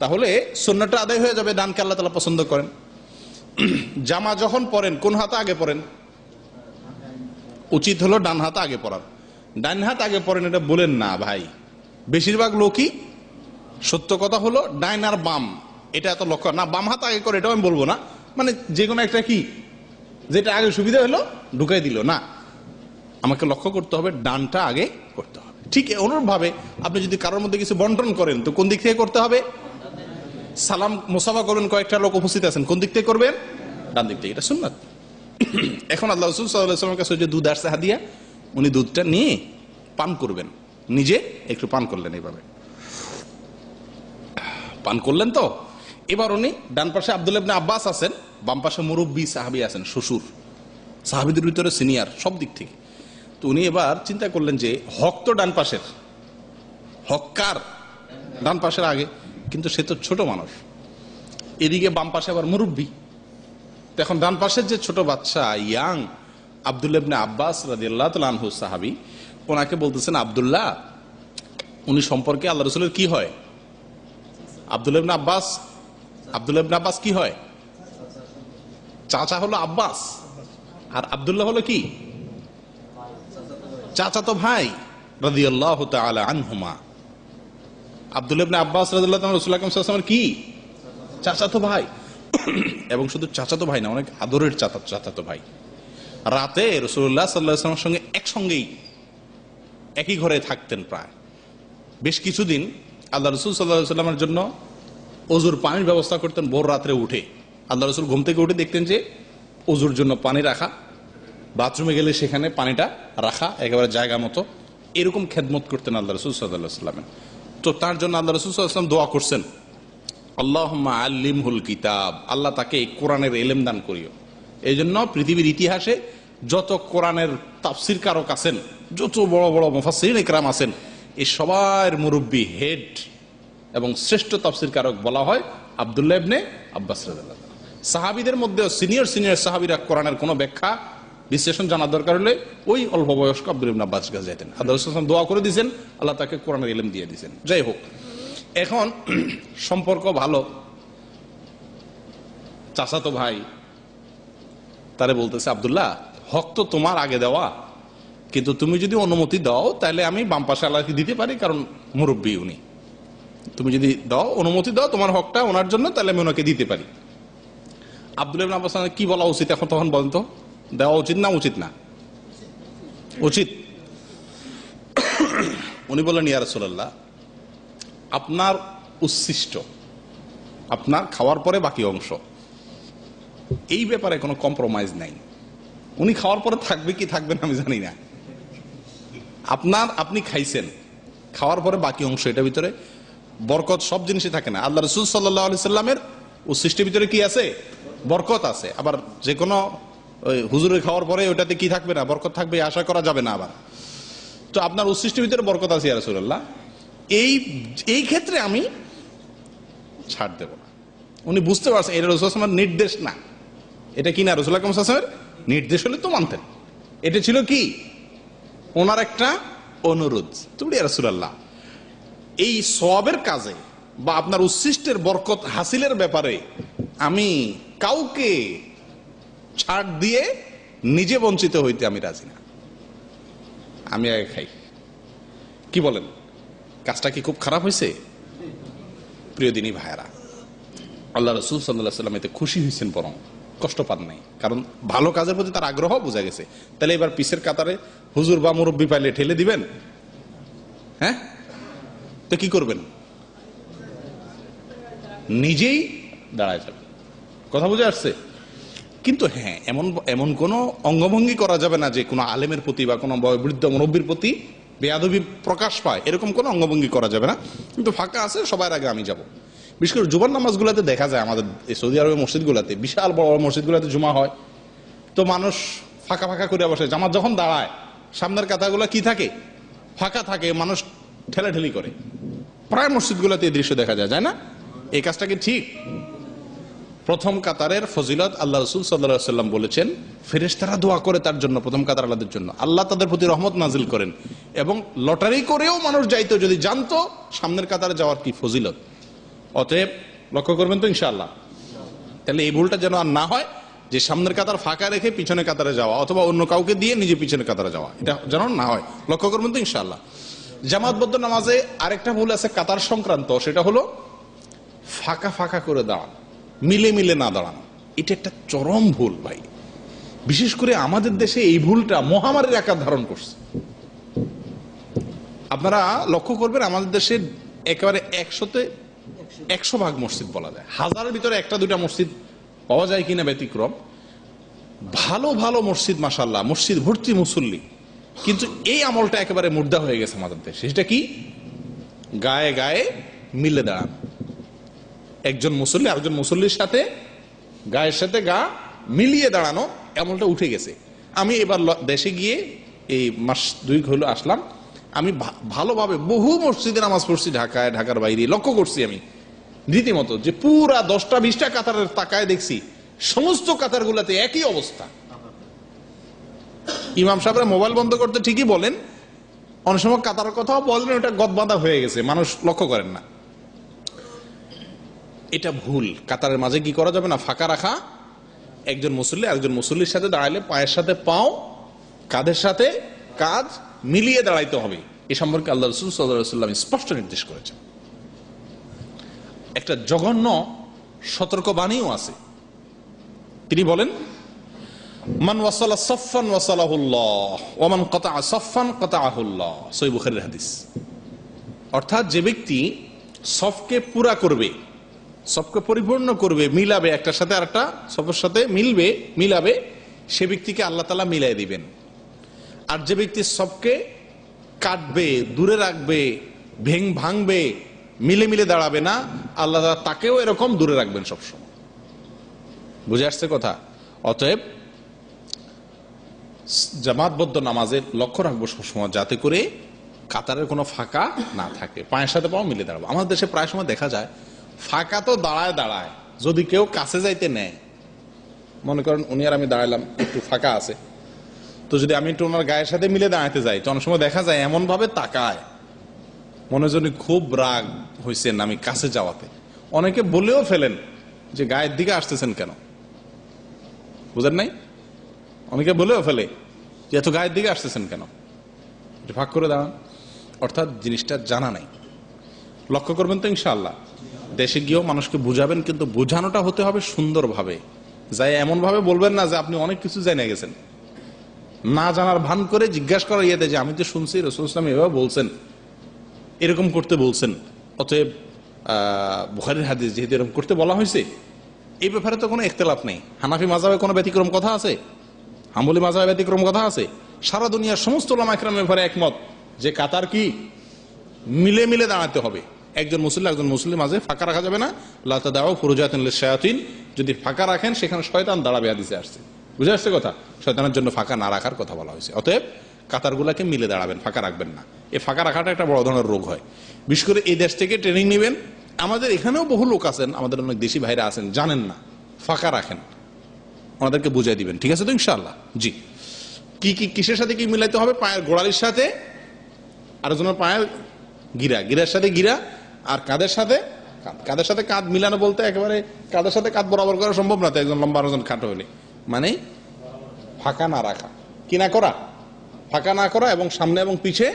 তাহলে সুন্নাতটা আদায় হয়ে যাবে। ডানকে আল্লাহ তাআলা পছন্দ করেন। জামা যখন পরেন কোন হাতে আগে পরেন? উচিত হলো ডান হাতে আগে পরার। ডান হাত আগে পরেন এটা বলেন না ভাই, বেশিরভাগ লোকই, সত্য কথা হলো ডাইন আর বাম এটা এত লক্ষ্য না। বাম হাত আগে করে এটাও আমি বলবো না, মানে যে কোনো একটা কি যেটা আগে সুবিধা হলো ঢুকাই দিল না, আমাকে লক্ষ্য করতে হবে ডানটা আগে করতে হবে। ঠিক অনুরূপভাবে আপনি যদি কারোর মধ্যে কিছু বন্টন করেন তো কোন দিক থেকে করতে হবে? সালাম মুসাফা করবেন, কয়েকটা লোক উপস্থিত আছেন, কোন দিক থেকে করবেন? ডান দিক থেকে। এটা সুন্নাত। এখন আল্লাহ রাসূল সাল্লাল্লাহু আলাইহি ওয়াসাল্লামের কাছে যে দুধ আসছে হাদিয়া, উনি দুধটা নিয়ে পান করবেন, নিজে একটু পান করলেন, এইভাবে পান করলেন। তো এবার উনি ডান পাশে আব্দুল্লাহ ইবনে আব্বাস আছেন, বাম পাশে মুরব্বী সাহাবী আছেন, শ্বশুর, সাহাবীদের ভিতরে সিনিয়র সব দিক থেকে। তো উনি এবার চিন্তা করলেন যে হক তো ডান পাশের, হক কার? ডান পাশের আগে, কিন্তু সে তো ছোট মানুষ, এদিকে বাম পাশে আবার মুরব্বী। এখন ডান পাশের যে ছোট বাচ্চা ইয়াং আব্দুল্লাহ ইবনে আব্বাস রাদিয়াল্লাহু তাআলা আনহু সাহাবী, ওনাকে বলতেছেন, আব্দুল্লাহ, উনি সম্পর্কে আল্লাহ রাসূলের কি হয়? আব্দুল্লাহ ইবনে আব্বাস কি হয়? চাচা হলো আব্বাস, আর আব্দুল্লাহ হলো কি? চাচাতো ভাই রাদিয়াল্লাহু তাআলা আনহুমা। আব্দুল্লাহ ইবনে আব্বাস রাদিয়াল্লাহু তাআলা রাসূল আকরাম সাল্লাল্লাহু আলাইহি ওয়াসাল্লামের কি? চাচাতো ভাই। এবং শুধু চাচাতো ভাই না, অনেক আদরের চাচাতো ভাই। রাতে রাসূলুল্লাহ সাল্লাল্লাহু আলাইহি ওয়াসাল্লামের সঙ্গে একসঙ্গেই একই ঘরে থাকতেন প্রায় বেশ কিছুদিন। আল্লাহ রাসূল সাল্লাল্লাহু আলাইহি ওয়াসাল্লামের জন্য ওযুর পানির ব্যবস্থা করতেন। ভোর রাত্রে উঠে আল্লাহ রাসূল ঘুম থেকে উঠে দেখতেন যে ওযুর জন্য পানি রাখা, বাথরুমে গেলে সেখানে পানিটা রাখা একেবারে জায়গা মতো, এরকম খেদমত করতেন আল্লাহ রাসূল সাল্লাল্লাহু আলাইহি ওয়াসাল্লাম। তো তার জন্য আল্লাহ রাসূল সাল্লাল্লাহু আলাইহি ওয়াসাল্লাম দোয়া করছেন, আল্লাহুম্মা আল্লিমহুল কিতাব, আল্লাহ তাকে এই কোরআনের ইলম দান করিও। এই জন্য পৃথিবীর ইতিহাসে যত কোরআনের তাফসির কারক আছেন, যত বড় বড় মুফাসসিরিন ইকরাম আছেন, এই সবার মুরব্বী, হেড এবং শ্রেষ্ঠ তাফসির কারক বলা হয় আব্দুল্লাহ ইবনে আব্বাস রাদিয়াল্লাহু আনহু। সাহাবীদের মধ্যে সিনিয়র সাহাবীরা কোরআনের কোনো ব্যাখ্যা বিশ্লেষণ জানার দরকার হলে ওই অল্প বয়স্ক আব্দুল্লাহ ইবনে আব্বাস কাছে যেতেন। আল্লাহ রাসূল সাল্লাল্লাহু আলাইহি ওয়াসাল্লাম দোয়া করে দিয়েছেন, আল্লাহ তাকে কোরআনের ইলম দিয়ে দিয়েছেন। যাই হোক, এখন সম্পর্ক ভালো, চাচাতো ভাই তারে বলতেছে, আব্দুল্লাহ হক তো তোমার আগে দেওয়া, কিন্তু তুমি যদি অনুমতি দাও তাহলে আমি বাম পাশে আল্লাহকে দিতে পারি, কারণ মুরব্বী উনি। তুমি যদি দাও, অনুমতি দাও তোমার হকটা ওনার জন্য, তাহলে আমি ওনাকে দিতে পারি। আব্দুল্লাহ ইবনে আব্বাস কি বলা উচিত এখন? তখন বলেন তো, দেওয়া উচিত না উচিত না? উচিত। উনি বললেন, ইয়া রাসূলুল্লাহ, আপনার উচ্ছিষ্ট, আপনার খাওয়ার পরে বাকি অংশ, এই ব্যাপারে কোনো কম্প্রোমাইজ নাই। উনি খাওয়ার পরে থাকবে কি থাকবে না আমি জানি না, আপনি খাইছেন, খাওয়ার পরে বাকি অংশ, এটার ভিতরে বরকত সব জিনিসই থাকে না। আল্লাহ রাসূল সাল্লাল্লাহু আলাইহি সাল্লামের উচ্ছিষ্টের ভিতরে কি আছে? বরকত আছে। আবার যে কোনো হুজুরের খাওয়ার পরে ওটাতে কি থাকবে না? বরকত থাকবে, আশা করা যাবে না। আবার তো আপনার উচ্ছিষ্টের ভিতরে বরকত আছে ইয়া রাসূলুল্লাহ, এই ক্ষেত্রে আমি ছাড় দেব না। উনি বুঝতে পারছেন এটা রাসূল সাল্লাল্লাহু আলাইহি ওয়াসাল্লামের নির্দেশ না, এটা কি না রাসূলুল্লাহ সাল্লাল্লাহু আলাইহি ওয়াসাল্লামের নির্দেশ হলে তো মানতেন। এটা ছিল কি? ওনার একটা অনুরোধ। তুমি ইয়া রাসূলুল্লাহ, এই সওয়াবের কাজে বা আপনার উচ্ছিষ্টের বরকত হাসিলের ব্যাপারে আমি কাউকে ছাড় দিয়ে নিজে বঞ্চিত হইতে আমি রাজি না, আমি আগে খাই। কি বলেন? কাজটা কি খুব খারাপ হয়েছে? প্রিয় দিনী ভাইয়েরা, আল্লাহ রাসূল সাল্লাল্লাহু আলাইহি ওয়াসাল্লাম এতে খুশি হয়েছেন, বরং কষ্ট পান নাই, কারণ ভালো কাজের প্রতি তার আগ্রহ বোঝা গেছে। তাহলে এবার পিছের কাতারে হুজুর বা মুরব্বী পাইলে ঠেলে দিবেন? হ্যাঁ, তো কি করবেন? নিজেই দাঁড়ায় যাবেন। কথা বুঝে আসছে? কিন্তু হ্যাঁ, এমন কোনো অঙ্গভঙ্গি করা যাবে না যে কোনো আলেমের প্রতি বা কোনো বৃদ্ধ মুরব্বীর প্রতি বেয়াদবি প্রকাশ পায়, এরকম কোনো অঙ্গভঙ্গি করা যাবে না। কিন্তু ফাঁকা আছে, সবার আগে আমি যাব। বিশেষ করে জুমার নামাজগুলোতে দেখা যায়, আমাদের এই সৌদি আরবের মসজিদগুলোতে, বিশাল বড় বড় মসজিদগুলোতে জুমা হয়, তো মানুষ ফাঁকা ফাঁকা করে বসে। জামাত যখন দাঁড়ায়, সামনের কাতারগুলো কি থাকে? ফাঁকা থাকে, মানুষ ঠেলাঠেলি করে। প্রায় মসজিদগুলোতে এই দৃশ্য দেখা যায়, না? এই কাজটা কি ঠিক? প্রথম কাতারের ফজিলত আল্লাহ রাসূল সাল্লাল্লাহু আলাইহি ওয়াসাল্লাম বলেছেন, ফেরেশতারা দোয়া করে তার জন্য, প্রথম কাতার আলাদের জন্য, আল্লাহ তাদের প্রতি রহমত নাজিল করেন। এবং লটারি করেও মানুষ যাইতো, যদি জানতো সামনের কাতারে যাওয়ার কি ফজিলত। অতএব লক্ষ্য করবেন তো ইনশাআল্লাহ। তাহলে এই ভুলটা যেন আর না হয় যে সামনের কাতার ফাঁকা রেখে পিছনে কাতারে যাওয়া, অথবা অন্য কাউকে দিয়ে নিজে পিছনে কাতারে যাওয়া, এটা যেন না হয়। লক্ষ্য করবেন তো ইনশাআল্লাহ। জামাতবদ্ধ নামাজে আরেকটা ভুল আছে কাতার সংক্রান্ত, সেটা হলো ফাঁকা ফাঁকা করে দাঁড়ানো, মিলে মিলে না দাঁড়ানো। এটা একটা চরম ভুল ভাই। বিশেষ করে আমাদের দেশে এই ভুলটা মহামারীর আকার ধারণ করছে। আপনারা লক্ষ্য করবেন, আমাদের দেশে একেবারে 100% মসজিদ বলা যায়, হাজারের ভিতরে একটা দুটা মসজিদ পাওয়া যায় কিনা ব্যতিক্রম। ভালো ভালো মসজিদ, মাশাআল্লাহ, মসজিদ ভর্তি মুসল্লি, কিন্তু এই আমলটা একেবারে মুর্দা হয়ে গেছে আমাদের দেশে। সেটা কি? গায়ে গায়ে মিলে দাঁড়ানো। একজন মুসল্লি আরেকজন মুসল্লির সাথে গায়ের সাথে গা মিলিয়ে দাঁড়ানো, এমনটা উঠে গেছে। আমি এবার দেশে গিয়ে এই মাস 2 হলো আসলাম, আমি ভালোভাবে বহু মসজিদে নামাজ পড়ছি, ঢাকায়, ঢাকার বাইরে। লক্ষ্য করছি আমি রীতিমতো যে পুরা 10টা-20টা কাতারের তাকায় দেখছি সমস্ত কাতারগুলোতে একই অবস্থা। ইমাম সাহেবরা মোবাইল বন্ধ করতে ঠিকই বলেন, অনেক সময় কাতারের কথাও বলেন, ওটা গদবাঁধা হয়ে গেছে, মানুষ লক্ষ্য করেন না। এটা ভুল। কাতারের মাঝে কি করা যাবে না? ফাঁকা রাখা। একজন মুসল্লি আরেকজন মুসল্লির সাথে দাঁড়াইলে পায়ের সাথে পাও, কাঁধের সাথে কাঁধ মিলিয়ে দাঁড়াইতে হবে। এ সম্পর্কে আল্লাহ রাসূল সাল্লাল্লাহু আলাইহি ওয়াসাল্লাম স্পষ্ট নির্দেশ করেছেন। একটা জঘন্য সতর্কবাণীও আছে। তিনি বলেন, মান ওয়াসালা সাফফান ওয়াসালাহুল্লাহ ওয়া মান কাতাআ সাফফান কাতাআহুল্লাহ। সহিহ বুখারীর হাদিস। অর্থাৎ যে ব্যক্তি সফকে পুরা করবে, সবকে পরিপূর্ণ করবে, মিলাবে, একটার সাথে আরেকটা সবের সাথে মিলাবে, সে ব্যক্তিকে আল্লাহ তাআলা মিলাই দিবেন। আর যে ব্যক্তি সবকে কাটবে, দূরে রাখবে, ভাঙবে, মিলে মিলে দাঁড়াবে না, আল্লাহ তাআলা তাকেও এরকম দূরে রাখবেন সবসময়। বুঝে আসছে কথা? অতএব জামাতবদ্ধ নামাজের লক্ষ্য রাখবো সবসময় যাতে করে কাতারের কোনো ফাঁকা না থাকে, পায়ের সাথে পাও মিলে দাঁড়াবো। আমাদের দেশে প্রায় সময় দেখা যায় ফাঁকা তো দাঁড়ায়, যদি কেউ কাছে যাইতে নেয়, মনে করেন উনি আর আমি দাঁড়ালাম, একটু ফাঁকা আছে, তো যদি আমি একটু ওনার গায়ের সাথে মিলে দাঁড়াতে যাই, তো অনেক সময় দেখা যায় এমন ভাবে তাকায়, মনে জন্য খুব রাগ হয়েছেন আমি কাছে যাওয়াতে। অনেকে বলেও ফেলেন যে গায়ের দিকে আসতেছেন কেন, বুঝেন নাই? অনেকে বলেও ফেলে যে এত গায়ের দিকে আসতেছেন কেন, ভাগ করে দাঁড়ান। অর্থাৎ জিনিসটা জানা নাই। লক্ষ্য করবেন তো ইনশাআল্লাহ। দেশে গিয়েও মানুষকে বুঝাবেন, কিন্তু বোঝানোটা হতে হবে সুন্দরভাবে, যাই এমন ভাবে বলবেন না যে আপনি অনেক কিছু জেনে গেছেন। না জানার ভান করে জিজ্ঞাসা করা ইয়েতে যে আমি তো শুনছি রাসূলুল্লাহ সাল্লাল্লাহু আলাইহি ওয়াসাল্লাম এভাবে বলছেন, এরকম করতে বলছেন, অতএব বুখারীর হাদিস যেহেতু এরকম করতে বলা হয়েছে, এই ব্যাপারে তো কোনো ইখতিলাফ নেই। হানাফি মাযহাবে কোনো ব্যতিক্রম কথা আছে? হাম্বলি মাযহাবে ব্যতিক্রম কথা আছে? সারা দুনিয়ার সমস্ত উলামা ইকরামের ব্যাপারে একমত যে কাতার কি মিলে মিলে দাঁড়াতে হবে। একজন মুসল্লির মাঝে ফাঁকা রাখা যাবে না। লা তাদাউ ফুরুজাতান লিশ-শায়াতিন, যদি ফাঁকা রাখেন সেখানে শয়তান দাঁড়াবে, হাদিসে আসছে। বুঝে আসছে কথা? শয়তানের জন্য ফাঁকা না রাখার কথা বলা হয়েছে। অতএব কাতারগুলাকে মিলে দাঁড়াবেন, ফাঁকা রাখবেন না। এই ফাঁকা রাখাটা একটা বড় ধরনের রোগ হয়। বিশেষ করে এই দেশ থেকে ট্রেনিং নেবেন। আমাদের এখানেও বহু লোক আছেন, আমাদের অনেক দেশি ভাইরা আছেন, জানেন না, ফাঁকা রাখেন, ওনাদেরকে বুঝাই দিবেন। ঠিক আছে তো ইনশাআল্লাহ? জি। কিসের সাথে কি মিলাইতে হবে? পায়ের গোড়ালির সাথে আরেকজনের পায়ের গিরার সাথে গিরা, আর কাঁধের সাথে কাঁধ মিলানো বলতে একেবারে কাঁধের সাথে কাঁধ বরাবর করা সম্ভব না, তো একজন লম্বা আরেকজন খাটো হলে, মানে ফাঁকা না রাখা, কি না করা, ফাঁকা না করা, এবং সামনে এবং পিছে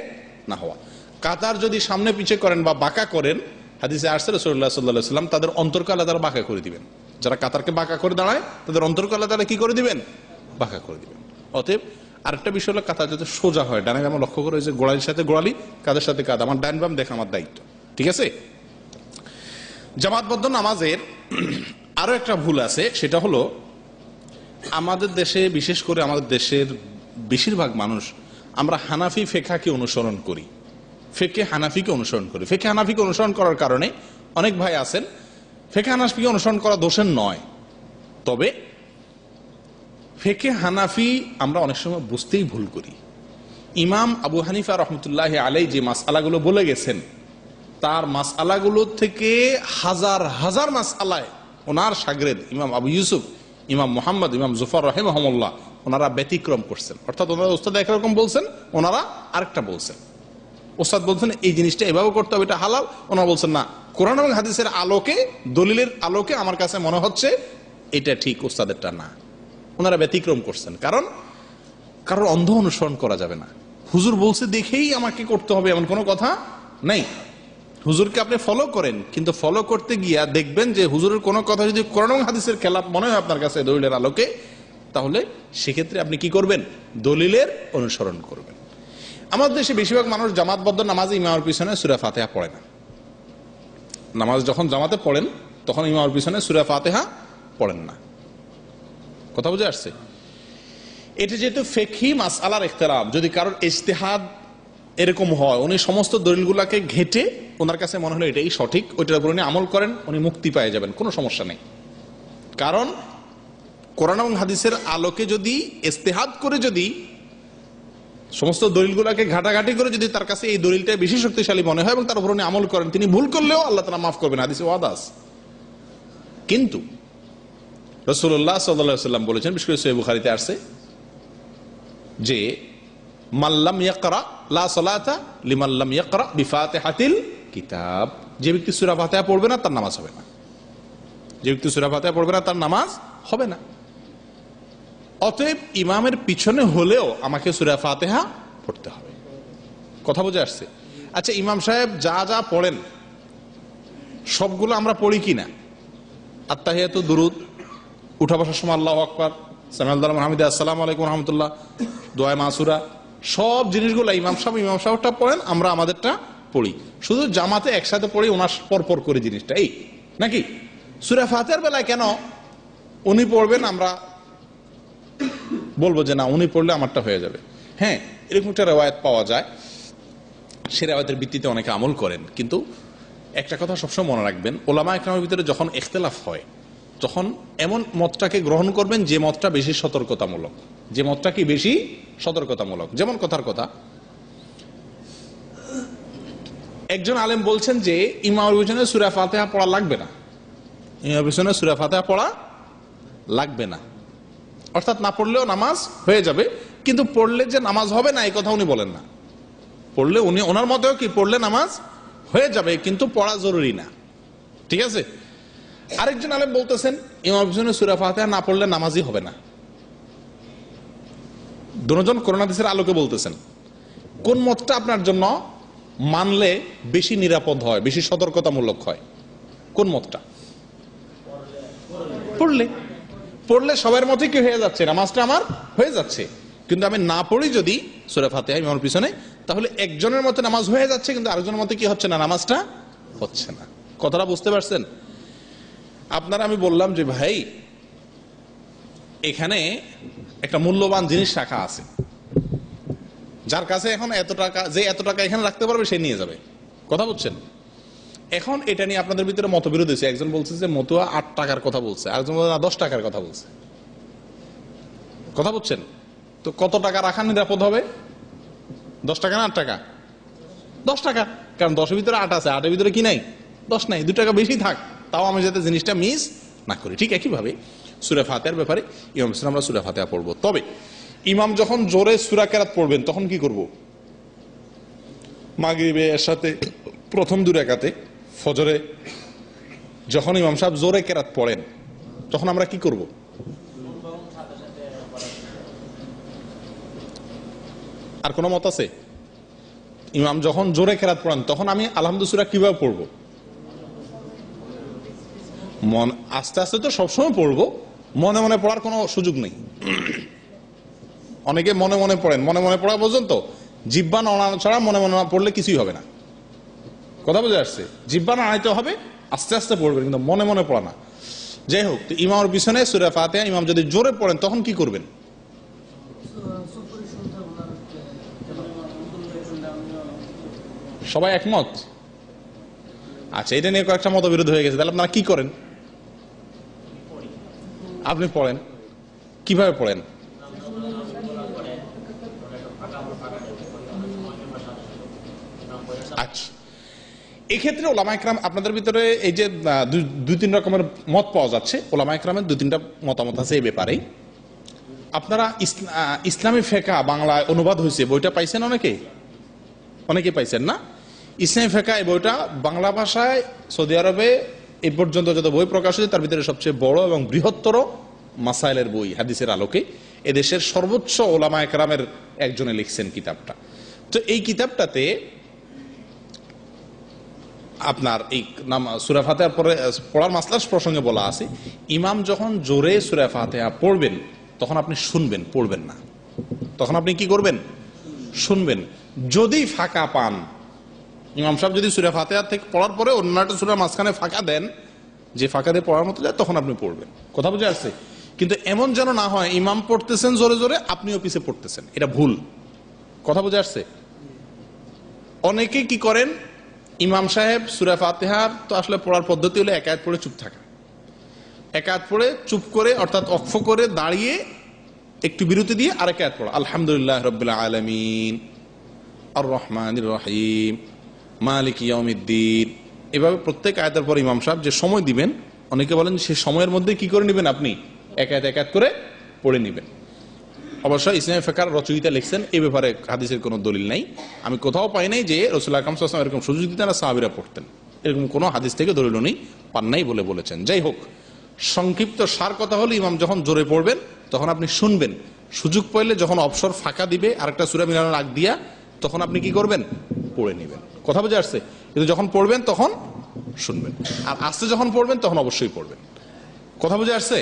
না হওয়া। কাতার যদি সামনে পিছে করেন বা বাঁকা করেন, হাদিসে আসছে রাসূলুল্লাহ সাল্লাল্লাহু আলাইহি ওয়াসাল্লাম তাদের অন্তরকে আল্লাহ তাআলা বাঁকা করে দিবেন। যারা কাতারকে বাঁকা করে দাঁড়ায় তাদের অন্তরকে আল্লাহ তাআলা কি করে দিবেন? বাঁকা করে দিবেন। অতএব আরেকটা বিষয় হলো কাতার যাতে সোজা হয়, ডানে বামে লক্ষ্য করে, যে গোড়ালির সাথে গোড়ালি, কাঁধের সাথে কাঁধ, আমার ডান বাম দেখা আমার দায়িত্ব। ঠিক আছে? জামাতবদ্ধ নামাজের আরো একটা ভুল আছে, সেটা হলো আমাদের দেশে, বিশেষ করে আমাদের দেশের বেশিরভাগ মানুষ, আমরা হানাফি ফিকহকে অনুসরণ করি, ফিকহে হানাফিকে অনুসরণ করি। ফিকহে হানাফিকে অনুসরণ করার কারণে অনেক ভাই আছেন, ফিকহে হানাফিকে অনুসরণ করা দোষের নয়, তবে ফিকহে হানাফি আমরা অনেক সময় বুঝতেই ভুল করি। ইমাম আবু হানিফা রহমতুল্লাহ আলাই যে মাসআলাগুলো বলে গেছেন, তার মাসআলাগুলো থেকে হাজার হাজার মাসআলায় ওনার শাগরেদ ইমাম আবু ইউসুফ, ইমাম মুহাম্মদ, ইমাম জুফর রাহিমাহুল্লাহ ওনারা ব্যতিক্রম করছেন। অর্থাৎ ওনারা ওস্তাদ একরকম বলছেন, ওনারা আরেকটা বলছেন। ওস্তাদ বলছেন এই জিনিসটা এভাবে করতে হবে, এটা হালাল, ওনারা বলছেন না, কোরআন এবং হাদিসের আলোকে, দলিলের আলোকে আমার কাছে মনে হচ্ছে এটা ঠিক, ওস্তাদেরটা না। ওনারা ব্যতিক্রম করছেন, কারণ কারোর অন্ধ অনুসরণ করা যাবে না। হুজুর বলছে দেখেই আমাকে করতে হবে এমন কোনো কথা নেই। হুজুরকে আপনি ফলো করেন, কিন্তু ফলো করতে গিয়া দেখবেন যে হুজুরের কোনো কথা যদি কোরআন এবং হাদিসের খেলাফ মনে হয় আপনার কাছে দলিলের আলোকে, তাহলে সেক্ষেত্রে আপনি কি করবেন? দলিলের অনুসরণ করবেন। আমাদের দেশে বেশিরভাগ মানুষ জামাতবদ্ধ নামাজে ইমামের পিছনে সূরা ফাতিহা পড়ে না। নামাজ যখন জামাতে পড়েন তখন ইমামের পিছনে সূরা ফাতিহা পড়েন না। কথা বুঝে আসছে? এটা যেহেতু ফিকহি মাসআলার ইখতিলাফ, যদি কারোর ইজতিহাদ এরকম হয়, উনি সমস্ত দলিলগুলোকে ঘেটে ওনার কাছে মনে হলো এটাই সঠিক, ওইটার উপর উনি আমল করেন, উনি মুক্তি পেয়ে যাবেন, কোনো সমস্যা নেই। কারণ কোরআন এবং হাদিসের আলোকে যদি ইজতিহাদ করে, যদি সমস্ত দলিলগুলোকে ঘাটাঘাটি করে যদি তার কাছে এই দলিলটা বেশি শক্তিশালী মনে হয় এবং তার উপর উনি আমল করেন, তিনি ভুল করলেও আল্লাহ তাআলা মাফ করবেন, হাদিসে ওয়াদা আছে। কিন্তু রাসূলুল্লাহ সাল্লাল্লাহু আলাইহি ওয়াসাল্লাম বলেছেন, বিশেষ করে সহিহ বুখারীতে আসছে যে মাল্লাম ইয়াকরা লা সালাতা লিমান লাম ইয়াকরা বিফাতিহাতিল কিতাব, যে ব্যক্তি সূরা ফাতিহা পড়বে না তার নামাজ হবে না। যে ব্যক্তি সূরা ফাতিহা পড়বে না তার নামাজ হবে না। অতএব ইমামের পিছনে হলেও আমাকে সূরা ফাতিহা পড়তে হবে। কথা বুঝে আসছে? আচ্ছা, ইমাম সাহেব যা যা পড়েন সবগুলো আমরা পড়ি কিনা? আত্তাহিয়াতু, দুরুদ, উঠা বসার সময় আল্লাহু আকবার, সামিআল্লাহু লিমান হামিদা, আসসালামু আলাইকুম ওয়া রাহমাতুল্লাহ, দোয়া মাসুরা, সব জিনিসগুলো ইমাম সাহেবটা পড়েন, আমরা আমাদেরটা পড়ি। শুধু জামাতে একসাথে পড়ি, ওনার পর করে জিনিসটা এই নাকি? সূরা ফাতিহার বেলায় কেন উনি পড়বেন, আমরা বলবো যে না উনি পড়লে আমারটা হয়ে যাবে। হ্যাঁ, এরকম একটা রেওয়ায়াত পাওয়া যায়, সে রেওয়ায়াতের ভিত্তিতে অনেকে আমল করেন। কিন্তু একটা কথা সবসময় মনে রাখবেন, ওলামা ইকরামের ভিতরে যখন ইখতিলাফ হয় তখন এমন মতটাকে গ্রহণ করবেন যে মতটা বেশি সতর্কতামূলক, যে মতটা কি বেশি সতর্কতামূলক। যেমন কথার কথা, একজন আলেম বলছেন যে ইমামের পিছনে সূরা ফাতিহা পড়া লাগবে না, ইমামের পিছনে সূরা ফাতিহা পড়া লাগবে না, অর্থাৎ না পড়লেও নামাজ হয়ে যাবে। কিন্তু পড়লে যে নামাজ হবে না এই কথা উনি বলেন না। পড়লে উনি ওনার মতেও কি পড়লে নামাজ হয়ে যাবে, কিন্তু পড়া জরুরি না। ঠিক আছে। আরেকজন আলেম বলতেছেন ইমামের পিছনে সূরা ফাতিহা না পড়লে নামাজই হবে না। দুজন কোরআন হাদিসের আলোকে বলতেছেন। কোন মতটা আপনার জন্য মানলে বেশি নিরাপদ হয়, বেশি সতর্কতামূলক হয়? কোন মতটা? পড়লে পড়লে সবার মতে কি হয়ে যাচ্ছে, নামাজটা আমার হয়ে যাচ্ছে। কিন্তু আমি না পড়ি যদি সূরা ফাতিহা ইমামের পিছনে, তাহলে একজনের মতে নামাজ হয়ে যাচ্ছে, কিন্তু আরেকজনের মতে কি হচ্ছে না, নামাজটা হচ্ছে না। কথাটা বুঝতে পারছেন? আপনারা, আমি বললাম যে ভাই এখানে একটা মূল্যবান জিনিস রাখা আছে, যার কাছে এখন এত টাকা, যে এত টাকা এখানে রাখতে পারবে সে নিয়ে যাবে। কথা বুঝছেন? এখন এটা নিয়ে আপনাদের ভিতরে মতবিরোধ হয়েছে। একজন বলছে যে মতুয়া 8 টাকার কথা বলছে, আরেকজন বলছে না 10 টাকার কথা বলছে। কথা বুঝছেন? তো কত টাকা রাখা নিরাপদ হবে? 10 টাকা না 8 টাকা? 10 টাকা, কারণ 10 এর ভিতরে 8 আছে, 8 এর ভিতরে কি নাই, 10 নাই। 2 টাকা বেশি থাক, তাও আমি যাতে জিনিসটা মিস না করি। ঠিক একইভাবে সূরা ফাতিহার ব্যাপারে ইমাম সাহেব আমরা সূরা ফাতিহা পড়বো, তবে ইমাম যখন জোরে সূরা কেরাত পড়বেন তখন কি করব? মাগরিবে এর সাথে প্রথম 2 রাকাতে, ফজরে যখন ইমাম সাহেব জোরে কেরাত পড়েন তখন আমরা কি করব? আর কোন মত আছে? ইমাম যখন জোরে কেরাত পড়েন তখন আমি আলহামদুলিল্লাহ সূরা কিভাবে পড়বো? মন আস্তে আস্তে তো সবসময় পড়বো, মনে মনে পড়ার কোনো সুযোগ নেই। অনেকে মনে মনে পড়েন, মনে মনে পড়া পর্যন্ত, জিহ্বা নাড়ানো ছাড়া মনে মনে না পড়লে কিছুই হবে না। কথা বুঝে আসছে? জিহ্বা নাড়াইতে হবে, আস্তে আস্তে পড়বেন, কিন্তু মনে মনে পড়া না। যাই হোক, ইমামের পিছনে সূরা ফাতিহা ইমাম যদি জোরে পড়েন তখন কি করবেন? সবাই একমত? আচ্ছা, এটা নিয়ে কয়েকটা মতবিরোধ হয়ে গেছে। তাহলে আপনারা কি করেন? আপনি পড়েন, কিভাবে পড়েন? আচ্ছা, এক্ষেত্রে ওলামা ইকরাম আপনাদের ভিতরে এই যে 2-3 রকমের মত পাওয়া যাচ্ছে, ওলামা ইকরামের 2-3টা মতামত আছে এই ব্যাপারে। আপনারা ইসলামী ফিকহ বাংলায় অনুবাদ হয়েছে, বইটা পাইছেন? অনেকে পাইছেন না? ইসলামী ফিকহ এই বইটা বাংলা ভাষায় সৌদি আরবে এই পর্যন্ত যত বই প্রকাশ হয়েছে তার ভিতরে সবচেয়ে বড় এবং বৃহত্তর মাসাইলের বই হাদিসের আলোকে। এদেশের সর্বোচ্চ ওলামা ইকরামের একজনে লিখছেন কিতাবটা। তো এই কিতাবটাতে আপনার এই সূরা ফাতিহার পরে পড়ার মাসলার প্রসঙ্গে বলা আছে, ইমাম যখন জোরে সূরা ফাতিহা পড়বেন তখন আপনি শুনবেন, পড়বেন না। তখন আপনি কি করবেন? শুনবেন। যদি ফাঁকা পান, ইমাম সাহেব যদি সূরা ফাতিহা থেকে পড়ার পরে অন্য একটা সূরার মাঝখানে ফাঁকা দেন, যে ফাঁকা দিয়ে পড়ার মতো যায়, তখন আপনি পড়বেন। কথা বুঝে আসছে? কিন্তু এমন যেন না হয় ইমাম পড়তেছেন জোরে জোরে, আপনিও পিছে পড়তেছেন, এটা ভুল। কথা বুঝে আসছে? অনেকে কি করেন, ইমাম সাহেব সূরা ফাতিহার তো আসলে পড়ার পদ্ধতি হলো এক আয়াত পড়ে চুপ থাকা, এক আয়াত পড়ে চুপ করে, অর্থাৎ অক্ষ করে দাঁড়িয়ে একটু বিরতি দিয়ে আরেক আয়াত পড়া, আলহামদুলিল্লাহ রাব্বিল আলামিন আর রহমানির রহিম মালিক ইয়াউমিদ্দিন। এভাবে প্রত্যেক আয়াতের পর ইমাম সাহেব যে সময় দিবেন, অনেকে বলেন সে সময়ের মধ্যে কি করে নেবেন, আপনি এক আয়াত এক আয়াত করে পড়ে নেবেন। অবশ্য ইসলামী ফিকহের রচয়িতা লিখছেন এই ব্যাপারে হাদিসের কোনো দলিল নাই। আমি কোথাও পাই নাই যে রাসূল আকরাম সাল্লাল্লাহু আলাইহি ওয়াসাল্লাম এরকম সুযোগ দিতেন না সাহাবীরা পড়তেন, এরকম কোনো হাদিস থেকে দলিল উনি পান নাই বলে বলেছেন। যাই হোক, সংক্ষিপ্ত সার কথা হলো, ইমাম যখন জোরে পড়বেন তখন আপনি শুনবেন। সুযোগ পাইলে যখন অবসর ফাঁকা দিবে আরেকটা সূরা মিলানোর আগ দিয়া, তখন আপনি কি করবেন? পড়ে নেবেন। কথা বুঝে আসছে? কিন্তু যখন পড়বেন তখন শুনবেন, আর আস্তে যখন পড়বেন তখন অবশ্যই পড়বেন। কথা বুঝে আসছে?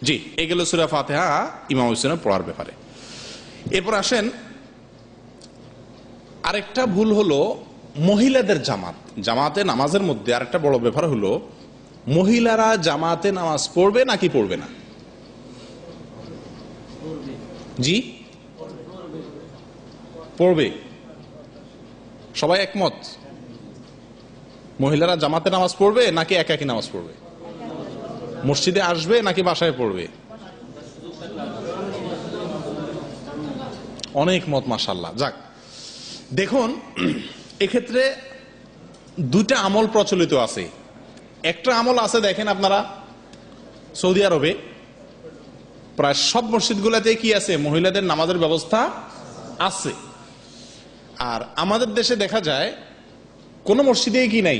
জি, এই গেল সূরা ফাতিহা ইমাম হোসেনের পড়ার ব্যাপারে। এরপর আসেন, আরেকটা ভুল হলো মহিলাদের জামাতে নামাজের মধ্যে আরেকটা বড় ব্যাপার হলো, মহিলারা জামাতে নামাজ পড়বে নাকি পড়বে না? জি, পড়বে। সবাই একমত? মহিলারা জামাতে নামাজ পড়বে নাকি একাকী নামাজ পড়বে? মসজিদে আসবে নাকি বাসায় পড়বে? অনেক মত, মাশাআল্লাহ। যাক, দেখুন এক্ষেত্রে দুইটা আমল প্রচলিত আছে। একটা আমল আছে, দেখেন আপনারা সৌদি আরবে প্রায় সব মসজিদগুলোতে কি আছে, মহিলাদের নামাজের ব্যবস্থা আছে। আর আমাদের দেশে দেখা যায় কোন মসজিদে কি নাই,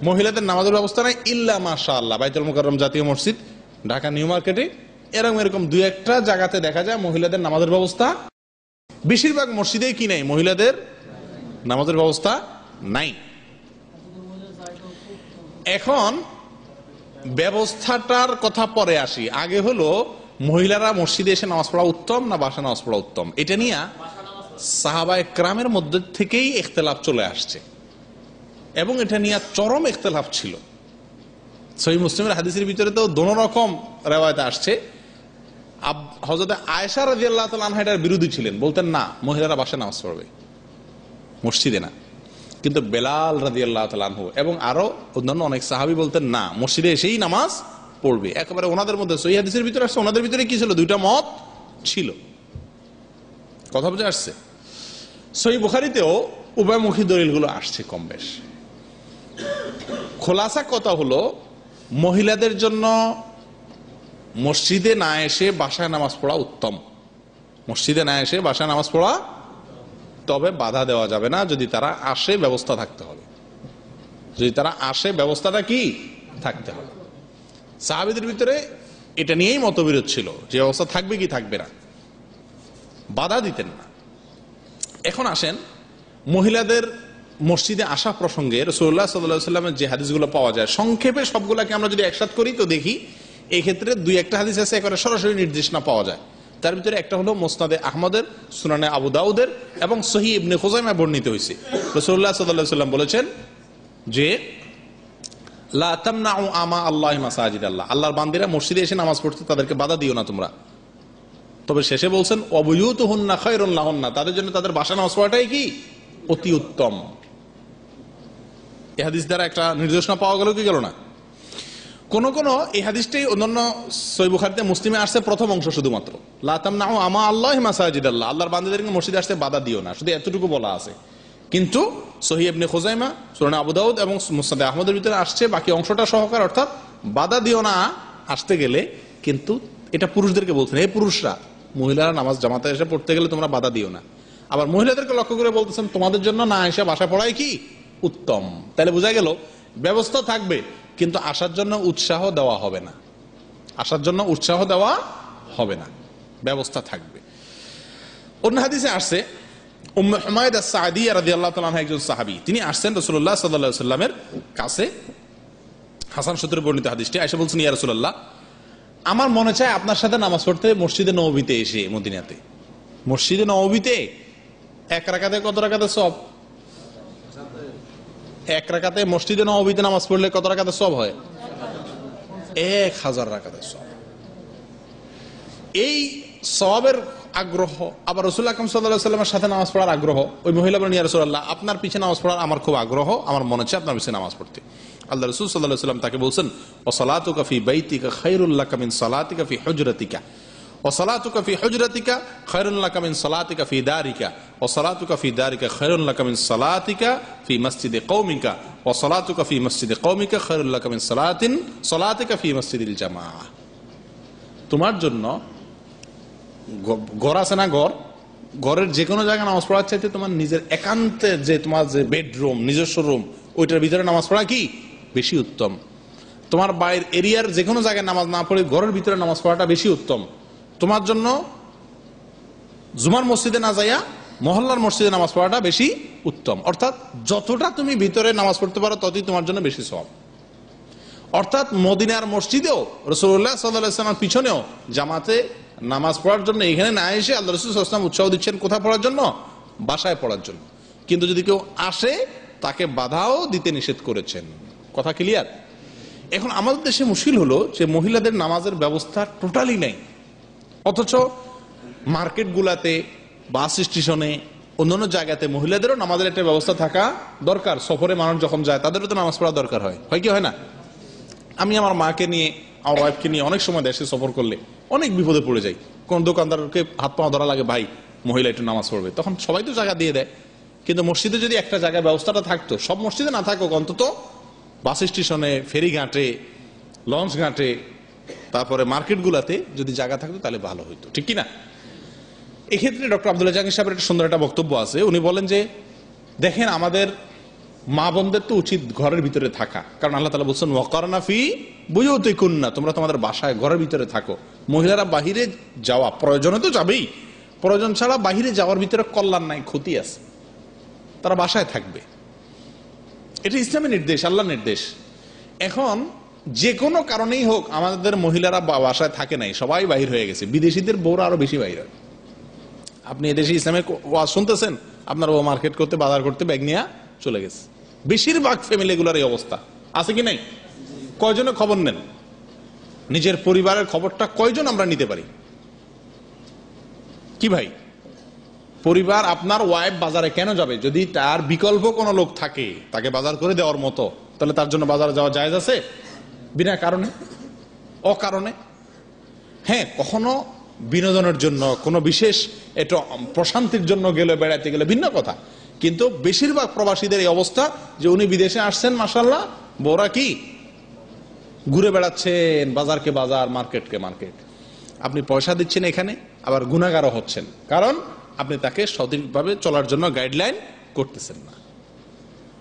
মহিলাদের নামাজের ব্যবস্থা নাই, ইল্লা মাশাআল্লাহ বাইতুল মুকাররম জাতীয় মসজিদ, ঢাকা নিউ মার্কেটে, এরকম দুই একটা জায়গাতে দেখা যায় মহিলাদের নামাজের ব্যবস্থা। বেশিরভাগ মসজিদেই কি নাই, মহিলাদের নামাজের ব্যবস্থা নাই। এখন ব্যবস্থাটার কথা পরে আসি, আগে হলো মহিলারা মসজিদে এসে নামাজ পড়া উত্তম না বাসা নামাজ পড়া উত্তম, এটা নিয়ে সাহাবায়ে কেরামের মধ্যে থেকেই ইখতিলাফ চলে আসছে এবং এটা নিয়ে চরম ইখতিলাফ ছিল। সহিহ মুসলিমের হাদিসের ভিতরে তো দোনো রকম রিওয়ায়াত আসছে। হযরত আয়েশা রাদিয়াল্লাহু তাআলা আনহা এটার বিরোধী ছিলেন, বলতেন না মহিলারা বাসায় নামাজ পড়বে, মসজিদে না। কিন্তু বেলাল রাদিয়াল্লাহু তাআলা আনহু এবং আরো অন্যান্য অনেক সাহাবী বলতেন না, মসজিদে এসেই নামাজ পড়বে। একেবারে ওনাদের মধ্যে সহিহ হাদিসের ভিতরে আসছে, ওনাদের ভিতরে কি ছিল, দুইটা মত ছিল। কথা বুঝে আসছে? সহিহ বুখারীতেও উভয়মুখী দলিলগুলো আসছে কম বেশ। খোলাসা কথা হলো, মহিলাদের জন্য মসজিদে না এসে বাসায় নামাজ পড়া উত্তম। মসজিদে না এসে বাসায় নামাজ পড়া, তবে বাধা দেওয়া যাবে না। যদি তারা আসে ব্যবস্থা থাকতে হবে, যদি তারা আসে ব্যবস্থাটা কি থাকতে হবে। সাহাবীদের ভিতরে এটা নিয়েই মতবিরোধ ছিল, যে অবস্থা থাকবে কি থাকবে না, বাধা দিতেন না। এখন আসেন মহিলাদের মসজিদে আসা প্রসঙ্গে রাসূলুল্লাহ সাল্লাল্লাহু আলাইহি ওয়াসাল্লামের যে হাদিসগুলো পাওয়া যায়, সংক্ষেপে সবগুলাকে আমরা যদি একসাথ করি তো দেখি এই ক্ষেত্রে দুই একটা হাদিস আছে একেবারে সরাসরি নির্দেশনা পাওয়া যায়। তার ভিতরে একটা হলো মুসনাদে আহমদের, সুনানে আবু দাউদের এবং সহিহ ইবনে খুজাইমায় বর্ণিত হয়েছে। রাসূলুল্লাহ সাল্লাল্লাহু আলাইহি ওয়াসাল্লাম বলেছেন যে লা তামনাউ আমা আল্লাহি মাসাজিদাল্লাহ, আল্লাহর বান্দিরা মসজিদে এসে নামাজ পড়তে তাদেরকে বাধা দিও না তোমরা। তবে শেষে বলছেন ওয়াবুয়ুতুহুন্না খায়রুন লাহুন্না, তাদের জন্য তাদের বাসায় নামাজ পড়াটাই কি অতি উত্তম। এই হাদিস দ্বারা একটা নির্দেশনা পাওয়া গেল কি গেল না? কোন কোন এই হাদিসটাই অন্যান্য সহিহ বুখারীতে, মুসলিমে আসছে প্রথম অংশ শুধুমাত্র, লা তামনাউ আমা আল্লাহি মাসাজিদাল্লাহ, আল্লাহর বান্দাদেরকে মসজিদে আসতে বাধা দিও না, শুধু এতটুকু বলা আছে। কিন্তু সহিহ ইবনে খুজাইমা, সুনানে আবু দাউদ এবং মুসনাদে আহমদের ভিতরে আসছে বাকি অংশটা সহকারে, অর্থাৎ বাধা দিও না আসতে গেলে। কিন্তু এটা পুরুষদেরকে বলছেন, এই পুরুষরা মহিলারা নামাজ জামাতে এসে পড়তে গেলে তোমরা বাধা দিও না। আবার মহিলাদেরকে লক্ষ্য করে বলতেছেন তোমাদের জন্য না এসে বাসা পড়াই কি উত্তম। তাহলে বোঝা গেল ব্যবস্থা থাকবে কিন্তু আসার জন্য উৎসাহ দেওয়া হবে না, আসার জন্য উৎসাহ দেওয়া হবে না, ব্যবস্থা থাকবে। অন্য হাদিসে আসছে উম্মে হুমায়দা আস-সাদিয়া রাদিয়াল্লাহু তাআলা আনহা একজন সাহাবী, তিনি আসছেন রাসূলুল্লাহ সাল্লাল্লাহু আলাইহি ওয়াসাল্লামের কাছে। হাসান সূত্রে বর্ণিত হাদিসটি, আয়েশা বলছেন ইয়া রাসূলুল্লাহ, আমার মনে চায় আপনার সাথে নামাজ পড়তে মসজিদে নববীতে এসে, মদিনাতে মসজিদে নববীতে এক রাকাতে কত রাকাতে সওয়াব? এক রাকাতে মসজিদে নববীতে নামাজ পড়লে কত রাকাতে সওয়াব হয়? 1000 রাকাতের সওয়াব। এই সওয়াবের আগ্রহ, আবার রাসূল আকরাম সাল্লাল্লাহু আলাইহি ওয়াসাল্লামের সাথে নামাজ পড়ার আগ্রহ। ওই মহিলা বলেন ইয়া রাসূলুল্লাহ, আপনার পিছে নামাজ পড়ার আমার খুব আগ্রহ, আমার মনে চায় আপনার পিছে নামাজ পড়তে। আল্লাহ রাসূল সাল্লাল্লাহু আলাইহি ওয়াসাল্লাম তাকে বলছেন ওয়াসালাতুকা ফি বাইতিকা খায়রুল লাকা মিন সালাতিকা ফি হুজরাতিকা, ওয়াসালাতুকা ফি হুজরাতিকা খায়রুল লাকা মিন সালাতিকা ফি দারিকা, ওয়াসালাতুকা ফি দারিকা খায়রুল লাকা মিন সালাতিকা ফি মসজিদে কওমিকা, ওয়াসালাতুকা ফি মসজিদে কওমিকা খায়রুল লাকা মিন সালাতিকা ফি মসজিদিল জামাআহ। তোমার জন্য ঘর আছে না, ঘরের যে কোনো জায়গায় নামাজ পড়ার চাইতে তোমার নিজের একান্তে যে তোমার যে বেডরুম, নিজস্ব রুম, ওইটার ভিতরে নামাজ পড়া কি বেশি উত্তম। তোমার বাইরের এরিয়ার যে কোনো জায়গায় নামাজ না পড়ে ঘরের ভিতরে নামাজ পড়াটা বেশি উত্তম। তোমার জন্য জুমার মসজিদে না যাইয়া মহল্লার মসজিদে নামাজ পড়াটা বেশি উত্তম। অর্থাৎ যতটা তুমি ভিতরে নামাজ পড়তে পারো ততই তোমার জন্য বেশি সওয়াব। অর্থাৎ মদিনার মসজিদেও রাসূলুল্লাহ সাল্লাল্লাহু আলাইহি ওয়াসাল্লামের পিছনেও জামাতে নামাজ পড়ার জন্য এখানে না এসে আল্লাহ রাসূল সাল্লাল্লাহু আলাইহি ওয়াসাল্লাম উৎসাহ দিচ্ছেন কোথায় পড়ার জন্য? বাসায় পড়ার জন্য। কিন্তু যদি কেউ আসে তাকে বাধাও দিতে নিষেধ করেছেন। কথা ক্লিয়ার? এখন আমাদের দেশে মুশকিল হলো যে মহিলাদের নামাজের ব্যবস্থা টোটালি নাই, অথচ মার্কেটগুলাতে, বাস স্টেশনে, অন্যান্য জায়গাতে মহিলাদেরও নামাজের একটা ব্যবস্থা থাকা দরকার। সফরে মানুষ যখন যায় তাদেরও তো নামাজ পড়া দরকার হয় কি হয় না? আমি আমার মাকে নিয়ে, আমার ওয়াইফকে নিয়ে অনেক সময় দেশে সফর করলে অনেক বিপদে পড়ে যাই। কোন দোকানদারকে হাত পা ধরা লাগে, ভাই মহিলা একটু নামাজ পড়বে, তখন সবাই তো জায়গা দিয়ে দেয়। কিন্তু মসজিদে যদি একটা জায়গায় ব্যবস্থাটা থাকতো, সব মসজিদে না থাকুক, অন্তত বাস স্টেশনে, ফেরি ঘাটে, লঞ্চ ঘাটে, তারপরে মার্কেটগুলাতে যদি জায়গা থাকতো তাহলে ভালো হইতো, ঠিক কিনা? এক্ষেত্রে ডক্টর আব্দুল্লাহ জাহাঙ্গীর সাহেবের একটা সুন্দর একটা বক্তব্য আছে। উনি বলেন যে দেখেন, আমাদের মা বোনদের তো উচিত ঘরের ভিতরে থাকা, কারণ আল্লাহ তাআলা বলছেন ওয়াকারনা ফি বুয়ুতিকুন্না, তোমরা তোমাদের বাসায় ঘরের ভিতরে থাকো। মহিলারা বাহিরে যাওয়া প্রয়োজনে তো যাবেই, প্রয়োজন ছাড়া বাহিরে যাওয়ার ভিতরে কল্যাণ নাই, ক্ষতি আছে, তারা বাসায় থাকবে। এটা ইসলামের নির্দেশ, আল্লাহর নির্দেশ। এখন যে কোনো কারণেই হোক আমাদের মহিলারা বাসায় থাকে নাই, সবাই বাহির হয়ে গেছে, বিদেশিদের বউরা আরো বেশি বাহির হয়। আপনি এদেশে ইসলামের ওয়াজ শুনতেছেন, আপনার ও মার্কেট করতে, বাজার করতে ব্যাগ নিয়ে চলে গেছে। বেশিরভাগ ফ্যামিলিগুলোর এই অবস্থা আছে কি নাই? কয়জনে খবর নেন? নিজের পরিবারের খবরটা কয়জন আমরা নিতে পারি? কি ভাই, পরিবার, আপনার ওয়াইফ বাজারে কেন যাবে? যদি তার বিকল্প কোনো লোক থাকে তাকে বাজার করে দেওয়ার মতো, তাহলে তার জন্য বাজারে যাওয়া জায়েজ আছে? বিনা কারণে, অকারণে? হ্যাঁ, কখনো বিনোদনের জন্য, কোনো বিশেষ একটু প্রশান্তির জন্য গেলে, বেড়াতে গেলে ভিন্ন কথা। কিন্তু বেশিরভাগ প্রবাসীদের এই অবস্থা যে উনি বিদেশে আসছেন, মাশাআল্লাহ, বউরা কি ঘুরে বেড়াচ্ছেন, বাজারকে বাজার, মার্কেটকে মার্কেট। আপনি পয়সা দিচ্ছেন এখানে, আবার গুনাহগারও হচ্ছেন, কারণ আপনি তাকে সঠিকভাবে চলার জন্য গাইডলাইন করতেছেন না।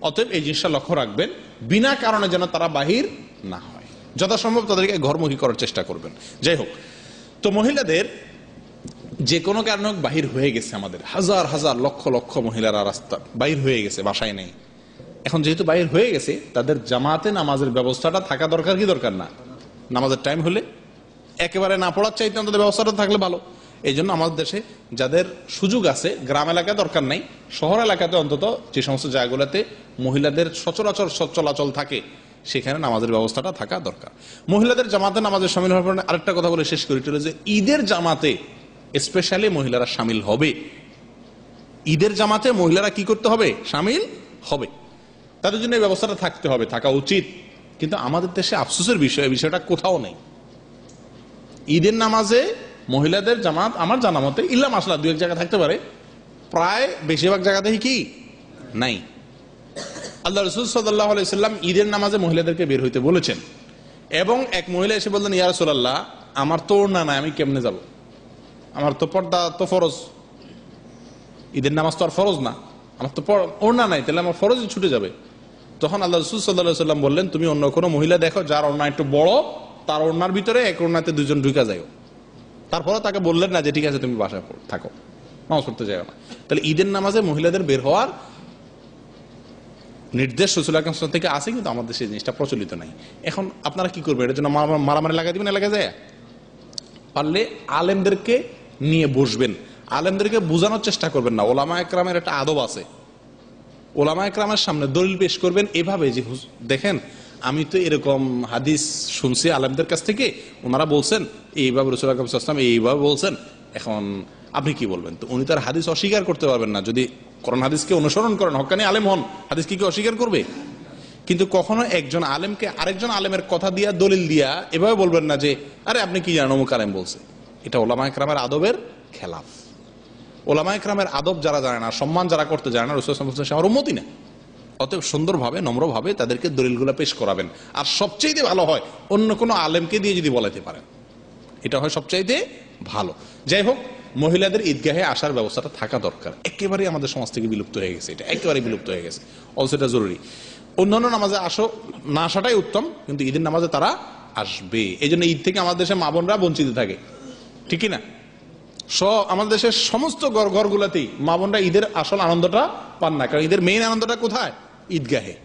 অতএব এই জিনিসটা লক্ষ্য রাখবেন, বিনা কারণে যেন তারা বাহির না হয়। যথাসম্ভব তাদেরকে ঘরমুখী করার চেষ্টা করবেন। যাই হোক, তো মহিলাদের যে কোনো কারণে বাহির হয়ে গেছে, আমাদের হাজার হাজার লক্ষ লক্ষ মহিলারা রাস্তা বাহির হয়ে গেছে, বাসায় নেই। এখন যেহেতু বাহির হয়ে গেছে, তাদের জামাতে নামাজের ব্যবস্থাটা থাকা দরকার কি দরকার না? নামাজের টাইম হলে একেবারে না পড়ার চাইতে অন্তত ব্যবস্থাটা থাকলে ভালো। এই জন্য আমাদের দেশে যাদের সুযোগ আছে, গ্রাম এলাকায় দরকার নাই, শহর এলাকাতে অন্তত যে সমস্ত জায়গাগুলোতে মহিলাদের সচরাচর চলাচল থাকে, সেখানে নামাজের ব্যবস্থাটা থাকা দরকার। মহিলাদের জামাতে নামাজের সামিল হওয়ার পর আরেকটা কথা বলে শেষ করি, যে ঈদের জামাতে স্পেশালি মহিলারা সামিল হবে। ঈদের জামাতে মহিলারা কি করতে হবে? সামিল হবে। তাদের জন্য এই ব্যবস্থাটা থাকতে হবে, থাকা উচিত। কিন্তু আমাদের দেশে আফসোসের বিষয়, বিষয়টা কোথাও নেই। ঈদের নামাজে মহিলাদের জামাত আমার জানা মতে ইল্লা মাসলা দু এক জায়গা থাকতে পারে, প্রায় বেশিরভাগ জায়গাতেই কি নাই। আল্লাহ রাসূল সাল্লাল্লাহু আলাইহি সাল্লাম ঈদের নামাজে মহিলাদেরকে বের হইতে বলেছেন, এবং এক মহিলা এসে বললেন, ইয়া রাসূলুল্লাহ, আমার তো ওড়না নাই, আমি কেমনে যাব? আমার তো পর্দা তো ফরজ, ঈদের নামাজ তো আর ফরজ না, আমার তো ওড়না নাই, তাহলে আমার ফরজ ছুটে যাবে। তখন আল্লাহ রাসূল সাল্লাল্লাহু আলাইহি সাল্লাম বললেন, তুমি অন্য কোনো মহিলা দেখো যার ওড়না একটু বড়, তার ওড়নার ভিতরে এক ওড়নাতে দুজন ঢুকা যায়। তারপরে তাকে বললেন না যে ঠিক আছে তুমি বাসায় থাকো, নামাজ পড়তে যাও না। তাহলে ঈদের নামাজে মহিলাদের বের হওয়ার নির্দেশ রাসূল আকরাম সাল্লাল্লাহু আলাইহি ওয়াসাল্লাম থেকে আছে, কিন্তু আমাদের সেই জিনিসটা প্রচলিত নাই। এখন আপনারা কি করবেন? এর জন্য মারামারি লাগাই দিবেন এলাকায় যায়? পারলে আলেমদেরকে নিয়ে বসবেন, আলেমদেরকে বোঝানোর চেষ্টা করবেন না। ওলামা একরামের একটা আদব আছে, ওলামা একরামের সামনে দলিল পেশ করবেন এভাবে যে দেখেন, আমি তো এরকম হাদিস শুনছি আলেমদের কাছ থেকে, ওনারা বলছেন এইভাবে, রাসূল আকরাম সাল্লাল্লাহু আলাইহি ওয়াসাল্লাম এইভাবে বলছেন, এখন আপনি কি বলবেন? তো উনি তার হাদিস অস্বীকার করতে পারবেন না। যদি কোরআন হাদিসকে অনুসরণ করেন, হক্কানি আলেম হন, হাদিস কি অস্বীকার করবে? কিন্তু কখনো একজন আলেমকে আরেকজন আলেমের কথা দিয়া, দলিল দিয়া এভাবে বলবেন না যে আরে আপনি কি জানেন অমুক আলেম বলছে। এটা ওলামা একরামের আদবের খেলাফ। ওলামা একরামের আদব যারা জানে না, সম্মান যারা করতে জানে না, রাসূল সাল্লাল্লাহু আলাইহি ওয়াসাল্লাম আমার উম্মতি না। অতএব সুন্দরভাবে, নম্রভাবে তাদেরকে দলিলগুলো পেশ করাবেন। আর সবচাইতে ভালো হয় অন্য কোনো আলেমকে দিয়ে যদি বলাতে পারেন, এটা হয় সবচাইতে ভালো। যাই হোক, মহিলাদের ঈদগাহে আসার ব্যবস্থাটা থাকা দরকার। একেবারেই আমাদের সমাজ থেকে বিলুপ্ত হয়ে গেছে, এটা একেবারেই বিলুপ্ত হয়ে গেছে। অবশ্য এটা জরুরি। অন্যান্য নামাজে না আসাটাই উত্তম, কিন্তু ঈদের নামাজে তারা আসবে। এই জন্য ঈদ থেকে আমাদের দেশে মা বোনরা বঞ্চিত থাকে, ঠিক না? আমাদের দেশের সমস্ত ঘরগুলাতেই মা বোনরা ঈদের আসল আনন্দটা পান না, কারণ ঈদের মেইন আনন্দটা কোথায়? ঈদগাহে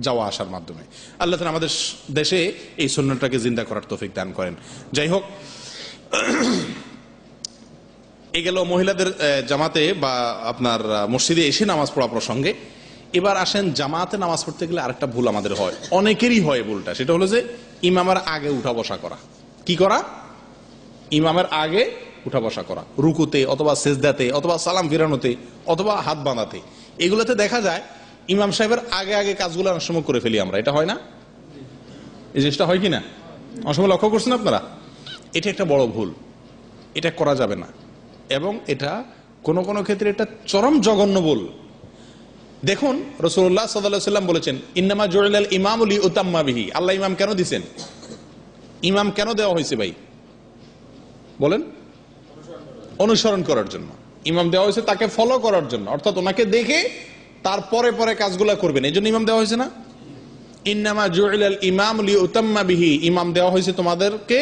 যাওয়া আসার মাধ্যমে। আল্লাহ তাআলা আমাদের দেশে এই সুন্নতটাকে জিন্দা করার তৌফিক দান করেন। যাই হোক, এই গেল মহিলাদের জামাতে বা আপনার মসজিদে এসে নামাজ পড়া প্রসঙ্গে। এবার আসেন, জামাতে নামাজ পড়তে গেলে আরেকটা ভুল আমাদের হয়, অনেকেরই হয় ভুলটা, সেটা হলো যে ইমামের আগে উঠা বসা করা। কি করা? ইমামের আগে উঠা বসা করা, রুকুতে অথবা সেজদাতে অথবা সালাম ফিরানোতে অথবা হাত বাঁধাতে, এগুলোতে দেখা যায় ইমাম সাহেবের আগে আগে কাজগুলো অনেক সময় করে ফেলি আমরা। এটা হয় না? এই জিনিসটা হয় কিনা অনেক সময় লক্ষ্য করছেন আপনারা? এটা একটা বড় ভুল, এটা করা যাবে না, এবং এটা কোনো কোনো ক্ষেত্রে এটা চরম জঘন্য ভুল। দেখুন রাসূলুল্লাহ সাল্লাল্লাহু আলাইহি ওয়াসাল্লাম বলেছেন, ইন্নামা জুইলাল ইমামু লিউতাম্মা বিহি। আল্লাহ ইমাম কেন দিবেন? ইমাম কেন দেওয়া হয়েছে ভাই বলেন? অনুসরণ করার জন্য। ইমাম দেওয়া হয়েছে তাকে ফলো করার জন্য, অর্থাৎ ওনাকে দেখে তারপরে পরে কাজগুলো করবেন, এই জন্য ইমাম দেওয়া হয়েছে না? ইন্নামা জুইলাল ইমামু লিউতাম্মা বিহি। ইমাম দেওয়া হয়েছে তোমাদেরকে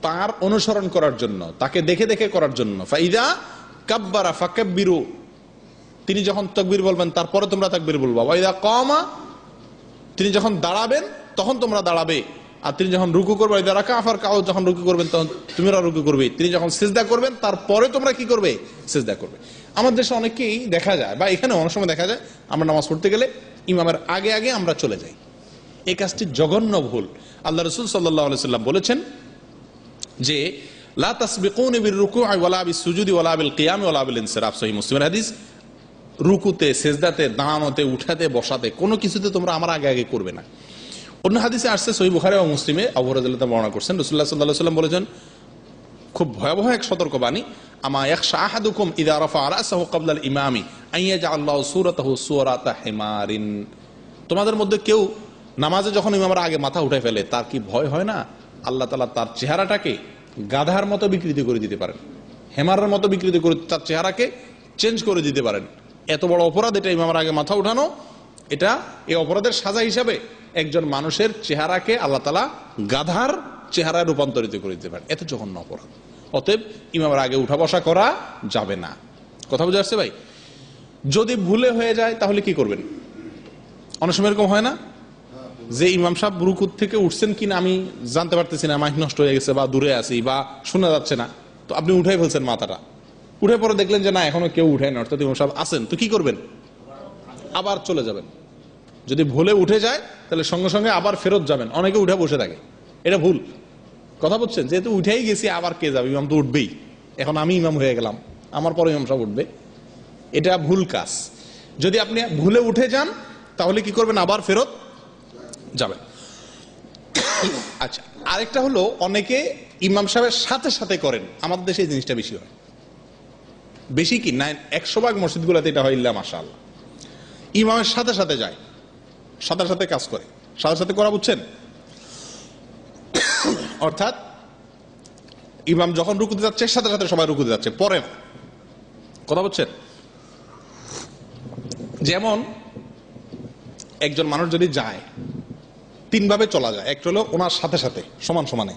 তার অনুসরণ করার জন্য, তাকে দেখে দেখে করার জন্য। ফাইদা কাব্বারা ফাকাব্বিরু। তিনি যখন তাকবীর বলবেন তারপরে তোমরা তাকবীর বলবা। ওয়াইদা কামা। তিনি যখন দাঁড়াবেন তখন তোমরা দাঁড়াবে। আর তিনি যখন রুকু করবেন, ওয়াইদা রাকা ফারকাউ, যখন রুকু করবেন তখন তোমরা রুকু করবে। তিনি যখন সিজদা করবেন তারপরে তোমরা কি করবে? সিজদা করবে। আমাদের দেশে অনেকেই দেখা যায়, বা এখানে অনেক সময় দেখা যায়, আমরা নামাজ পড়তে গেলে ইমামের আগে আগে আমরা চলে যাই। এই কাজটি জঘন্য ভুল। আল্লাহ রাসূল সাল্লাল্লাহু আলাইহি ওয়াসাল্লাম বলেছেন যে লা তাসবিকুনি বিররুকু'i ওয়ালা বিসসুজুদি ওয়ালা বিল কিয়ামি ওয়ালা বিল ইনসিরাফ। সহিহ মুসলিমের হাদিস। রুকুতে, সেজদাতে, দাঁড়ানোতে, উঠাতে, বসাতে কোনো কিছুতে তোমরা আমার আগে আগে করবে না। অন্য হাদিসে আসছে সহিহ বুখারী এবং মুসলিমে, আবু হুরায়রা রাদিয়াল্লাহু বর্ণনা করছেন, রাসূলুল্লাহ সাল্লাল্লাহু আলাইহি ওয়াসাল্লাম বলেছেন, খুব ভয়াবহ এক সতর্কবাণী, আমা ইয়াখশা আহাদুকুম ইযা রাফা রাসাহু ক্বাবলা আল ইমামি আন ইয়াজআল্লাহু সূরাতাহু সূরাতা হিমারিন। তোমাদের মধ্যে কেউ নামাজে যখন ইমামের আগে মাথা উঠায় ফেলে, তার কি ভয় হয় না আল্লাহ তাআলা তার চেহারাটাকে গাধার মতো বিকৃতি করে দিতে পারেন, হেমারের মতো বিকৃতি করে তার চেহারাকে চেঞ্জ করে দিতে পারেন। এত বড় অপরাধ এটা, ইমামের আগে মাথা উঠানো। এটা এই অপরাধের সাজা হিসাবে একজন মানুষের চেহারাকে আল্লাহ তাআলা গাধার চেহারায় রূপান্তরিত করে দিতে পারেন। এত জঘন্য অপরাধ। অতএব ইমামের আগে উঠা বসা করা যাবে না। কথা বুঝা যাচ্ছে ভাই? যদি ভুলে হয়ে যায় তাহলে কি করবেন? অনেক সময় এরকম হয় না যে ইমাম সাহেব রুকুত থেকে উঠছেন কিনা আমি জানতে পারতেছি না, মাইক নষ্ট হয়ে গেছে বা দূরে আছি বা শোনা যাচ্ছে না, তো আপনি উঠাই ফেলছেন মাথাটা, উঠে পরে দেখলেন যে না এখনো কেউ উঠে না, অর্থাৎ ইমাম সাহেব আছেন, তো কি করবেন? আবার চলে যাবেন। যদি ভুলে উঠে যায় তাহলে সঙ্গে সঙ্গে আবার ফেরত যাবেন। অনেকে উঠে বসে থাকে, এটা ভুল। কথা বলছেন, যেহেতু উঠেই গেছি আবার কে যাবে, ইমাম তো উঠবেই, এখন আমি ইমাম হয়ে গেলাম, আমার পরে ইমাম সাহেব উঠবে, এটা ভুল কাজ। যদি আপনি ভুলে উঠে যান তাহলে কি করবেন? আবার ফেরত যাবেন। আচ্ছা, আরেকটা হলো অনেকে ইমাম সাহেবের সাথে সাথে করেন। আমাদের দেশে এই জিনিসটা বেশি হয়। বেশি কি না, 100% মসজিদগুলোতে এটা হয়, ইল্লা মাশাআল্লাহ। ইমামের সাথে সাথে যায়, সাথে সাথে কাজ করে, সাথে সাথে করা, বুঝছেন? অর্থাৎ ইমাম যখন রুকুতে যাচ্ছে সাথে সাথে সবাই রুকুতে যাচ্ছে, পরে না। কথা বলছেন? যেমন একজন মানুষ যদি যায়, তিনভাবে চলা যায়। একটা হলো ওনার সাথে সাথে সমান সমানে,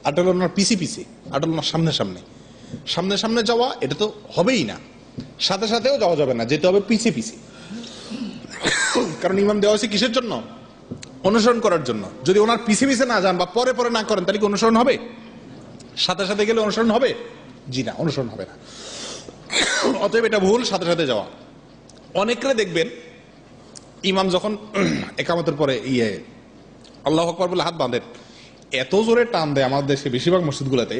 আরেকটা হলো ওনার পিছে পিছে, আরেকটা হলো ওনার সামনে সামনে। সামনে সামনে যাওয়া এটা তো হবেই না, সাথে সাথেও যাওয়া যাবে না, যেতে হবে পিছে পিছে। কারণ ইমাম দেওয়া হয়েছে কিসের জন্য? অনুসরণ করার জন্য। যদি ওনার পিছে পিছে না যান বা পরে পরে না করেন তাহলে কি অনুসরণ হবে? সাথে সাথে গেলে অনুসরণ হবে? জি না, অনুসরণ হবে না। অতএব এটা ভুল, সাথে সাথে যাওয়া। অনেকরে দেখবেন ইমাম যখন একামতের পরে আল্লাহু আকবার বলে হাত বাঁধেন, এত জোরে টান দেয় আমাদের দেশে বেশিরভাগ মসজিদগুলোতে,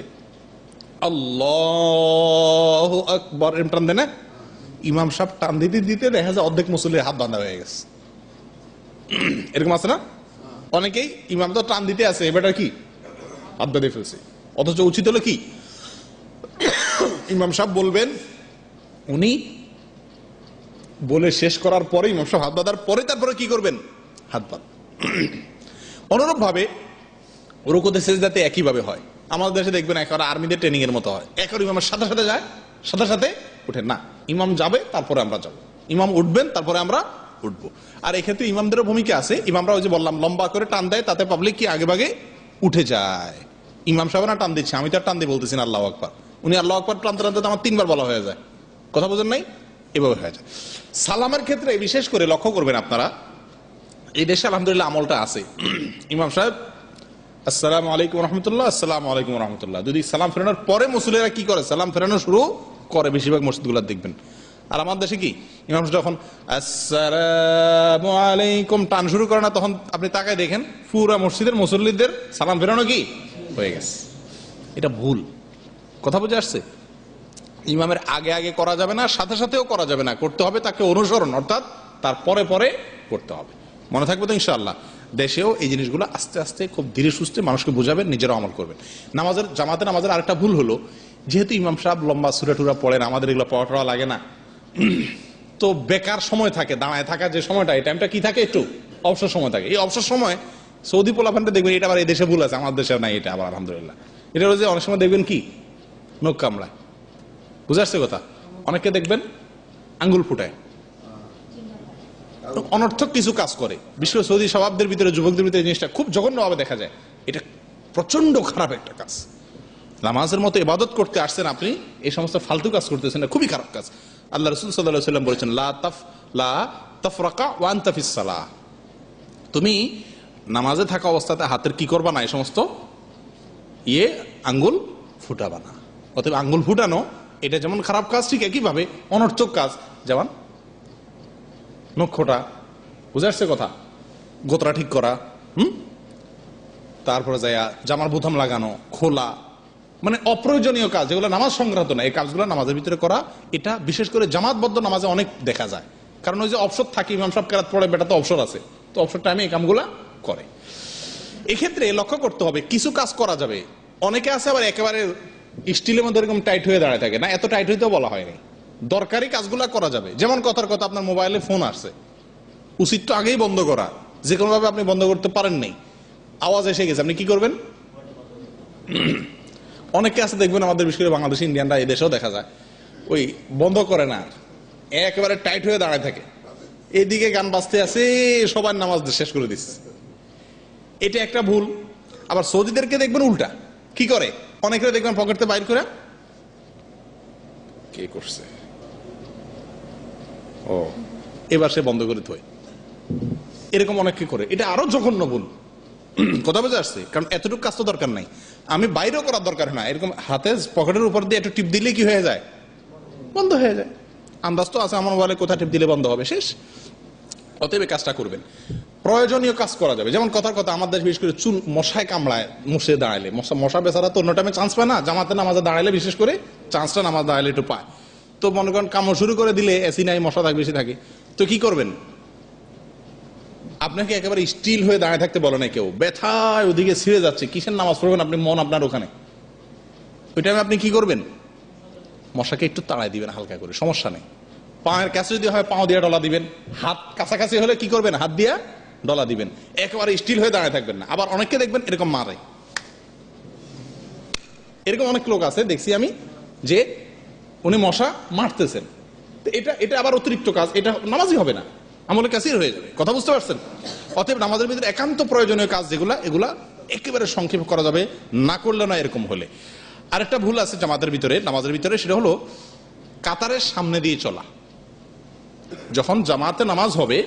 আল্লাহু আকবার এরকম টান দেয় না? ইমাম সাহেব টান দিতে দিতে দেখা যায় অর্ধেক মুসল্লির হাত বাঁধা হয়ে গেছে। এরকম আছে না? অনেকেই ইমাম তো টান দিতে আছে, এবার কি হাত বেঁধে ফেলছে। অথচ উচিত হলো কি, ইমাম সাহেব বলবেন, উনি বলে শেষ করার পরে ইমাম সাহেব হাত বাঁধার পরে তারপরে কি করবেন? হাত বাঁধ। অনুরূপ ভাবে রুকুতে সিজদাতে একই ভাবে হয়। আমাদের দেশে দেখবেন একেবারে আর্মিদের ট্রেনিং এর মতো হয়, একেবারে ইমামের সাথে সাথে যায়, সাথে সাথে উঠে না। ইমাম যাবে তারপরে আমরা যাব, ইমাম উঠবেন তারপরে আমরা উঠবো। আর এক্ষেত্রে ইমামদেরও ভূমিকা আছে। ইমামরা ওই যে বললাম লম্বা করে টান দেয়, তাতে পাবলিক কি আগে ভাগে উঠে যায়। ইমাম সাহেব না টান দিচ্ছে, আমি তো আর টান দিয়ে বলতেছি না আল্লাহু আকবার। উনি আল্লাহু আকবার টানতে টানতে আমার 3 বার বলা হয়ে যায়। কথা বোঝেন নাই? এভাবে হয়ে যায়। সালামের ক্ষেত্রে বিশেষ করে লক্ষ্য করবেন আপনারা, এই দেশে আলহামদুলিল্লাহ আমলটা আছে। ইমাম সাহেব আসসালামু আলাইকুম রহমতুল্লাহ, আসসালামু আলাইকুম রহমতুল্লাহ, যদি সালাম ফেরানোর পরে মুসল্লিরা কি করে? সালাম ফেরানো শুরু করে, বেশিরভাগ মসজিদগুলো দেখবেন। আর আমার দেশে কি ইমাম যখন আসসালামু আলাইকুম টান শুরু করে না, তখন আপনি তাকায় দেখেন পুরা মসজিদের মুসল্লিদের সালাম ফেরানো কি হয়ে গেছে। এটা ভুল। কথা বুঝে আসছে? ইমামের আগে আগে করা যাবে না, সাথে সাথেও করা যাবে না, করতে হবে তাকে অনুসরণ, অর্থাৎ তার পরে পরে করতে হবে। মনে থাকবে তো ইনশাআল্লাহ? দেশেও এই জিনিসগুলো আস্তে আস্তে খুব ধীরে সুস্থে মানুষকে বোঝাবেন, নিজেরাও আমল করবেন। নামাজের জামাতে নামাজের আরেকটা ভুল হলো, যেহেতু ইমাম সাহেব লম্বা সুরা টুরা পড়েন, আমাদের এগুলো পড়া টড়া লাগে না, তো বেকার সময় থাকে, দাঁড়ায় থাকা যে সময়টা, এই টাইমটা কি থাকে, একটু অবসর সময় থাকে। এই অবসর সময় সৌদি পোলাপানটা দেখবেন, এটা আবার এই দেশে ভুল আছে, আমার দেশে নাই এটা আবার আলহামদুলিল্লাহ। এটা হলো যে অনেক সময় দেখবেন কি নখ কামড়ায়, বুঝে আসছে কথা? অনেকে দেখবেন আঙ্গুল ফুটায়, অনর্থক কিছু কাজ করে। বিশেষ করে সৌদি স্বভাবদের ভিতরে, যুবকদের ভিতরে জিনিসটা খুব জঘন্যভাবে দেখা যায়। এটা প্রচন্ড খারাপ একটা কাজ। নামাজের মতো ইবাদত করতে আসছেন আপনি, এই সমস্ত ফালতু কাজ করতেছেন, না, খুবই খারাপ কাজ। আল্লাহ রাসূল সাল্লাল্লাহু আলাইহি ওয়াসাল্লাম বলেছেন, লা তাফরাকা ওয়া আনতা ফিস সালাহ, তুমি নামাজে থাকা অবস্থাতে হাতের কি করবা না, এই সমস্ত আঙ্গুল ফুটাবা না। অতএব আঙ্গুল ফুটানো এটা যেমন খারাপ কাজ, ঠিক একইভাবে অনর্থক কাজ, যেমন নখটা, বুঝে আসছে কথা, গোতরা ঠিক করা, তারপরে যাইয়া জামার বোতাম লাগানো, খোলা, মানে অপ্রয়োজনীয় কাজ যেগুলো নামাজ সংক্রান্ত না, এই কাজগুলো নামাজের ভিতরে করা, এটা বিশেষ করে জামাতবদ্ধ নামাজে অনেক দেখা যায়। কারণ ওই যে অবসর থাকে, ইমাম সাহেব কেরাত পড়ে, বেটা তো অবসর আছে, তো অবসর টাইমে এই কামগুলা করে। এক্ষেত্রে লক্ষ্য করতে হবে, কিছু কাজ করা যাবে। অনেকে আছে আবার একেবারে স্টিলের মধ্যে এরকম টাইট হয়ে দাঁড়ায় থাকে, না, এত টাইট হইতেও বলা হয়নি, দরকারি কাজগুলা করা যাবে। যেমন কথার কথা, আপনার মোবাইলে ফোন আসছে, উচিত তো আগেই বন্ধ করা, যে কোনো ভাবে আপনি বন্ধ করতে পারেন নাই, আওয়াজ এসে গেছে, আপনি কি করবেন? অনেকে আছে দেখবেন আমাদের, বিশেষ করে বাংলাদেশ, ইন্ডিয়ানরা, এই দেশেও দেখা যায়, ওই বন্ধ করে না, একেবারে টাইট হয়ে দাঁড়ায় থাকে, এদিকে গান বাজতে আছে, সবার নামাজ শেষ করে দিচ্ছে। এটা একটা ভুল। আবার সৌদিদেরকে দেখবেন উল্টা কি করে, অনেকে দেখবেন পকেটে বাইর করে, কে করছে, ও এবার সে বন্ধ করে থয়, এরকম অনেকে করে। এটা আরো জঘন্য ভুল, কথা বুঝে আসছে? কারণ এতটুকু কাজ তো দরকার নাই, আমি বাইরেও করার দরকার না, এরকম হাতে পকেটের উপর দিয়ে একটু টিপ দিলে কি হয়ে যায়, বন্ধ হয়ে যায়। আন্দাজ তো আছে আমার মোবাইলে কোথায় টিপ দিলে বন্ধ হবে, শেষ। অতএব কাজটা করবেন, প্রয়োজনীয় কাজ করা যাবে। যেমন কথার কথা, আমাদের বিশেষ করে চুল মশায় কামড়ায়, মুছে দাঁড়ালে, মশা বেচারা তো অন্য টাইমে চান্স পায় না, জামাতে নামাজে দাঁড়ালে বিশেষ করে চান্সটা নামাজ দাঁড়ালে একটু পায়। তো মনে করেন কামড় শুরু করে দিলে, এসি নাই, মশা থাকে, বেশি থাকে, তো কি করবেন? আপনাকে একেবারে স্টিল হয়ে দাঁড়িয়ে থাকতে বলে না কেউ, ব্যথায় ওদিকে ছিঁড়ে যাচ্ছে, কিসের নামাজ পড়বেন আপনি, মন আপনার ওখানে, ওই টাইমে আপনি কি করবেন? মশাকে একটু তাড়াই দিবেন হালকা করে, সমস্যা নেই। পায়ের কাছে যদি হয় পাও দিয়ে ডলা দিবেন, হাত কাছাকাছি হলে কি করবেন, হাত দিয়ে ডলা দিবেন, একেবারে স্টিল হয়ে দাঁড়িয়ে থাকবেন না। আবার অনেককে দেখবেন এরকম মারে, এরকম অনেক লোক আছে দেখছি আমি, যে উনি মশা মারতেছেন, এটা আবার অতিরিক্ত কাজ, এটা নামাজই হবে না, আমলে কাসির হয়ে যাবে। কথা বুঝতে পারছেন? অতএব নামাজের ভিতরে একান্ত প্রয়োজনীয় কাজ যেগুলা, এগুলা একেবারে সংক্ষেপ করা যাবে, না করলে না, এরকম হলে। আরেকটা ভুল আছে জামাতের ভিতরে, নামাজের ভিতরে, সেটা হলো কাতারের সামনে দিয়ে চলা। যখন জামাতে নামাজ হবে,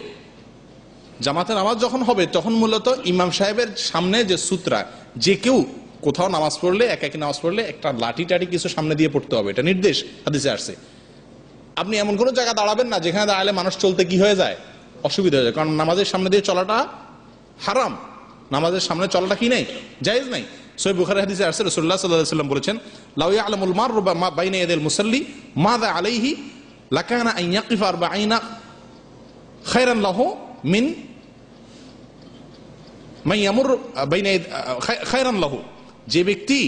জামাতে নামাজ যখন হবে, তখন মূলত ইমাম সাহেবের সামনে যে সূত্রা, যে কেউ কোথাও নামাজ পড়লে, একাকি নামাজ পড়লে একটা লাঠি টাটি কিছু সামনে দিয়ে পড়তে হবে, এটা নির্দেশ হাদিসে আসছে। আপনি এমন কোন জায়গা দাঁড়াবেন না যেখানে দাঁড়ালে মানুষ চলতে কি হয়ে যায়, অসুবিধা হয়ে যায়। কারণ নামাজের সামনে দিয়ে চলাটা হারাম, নামাজের সামনে চলাটা কি নাই, জায়েজ নাই। সহিহ বুখারী হাদিসে আসছে, রাসূলুল্লাহ সাল্লাল্লাহু আলাইহি ওয়াসাল্লাম বলেছেন, লাউ ইয়ালামুল মাররু বাইনা ইয়াদাইল মুসাল্লি মাযা আলাইহি লাকানা আন ইয়াকিফা 40 খায়রান লাহু মিন মাইয়ামুর বাইনা খায়রান লাহু। যে ব্যক্তি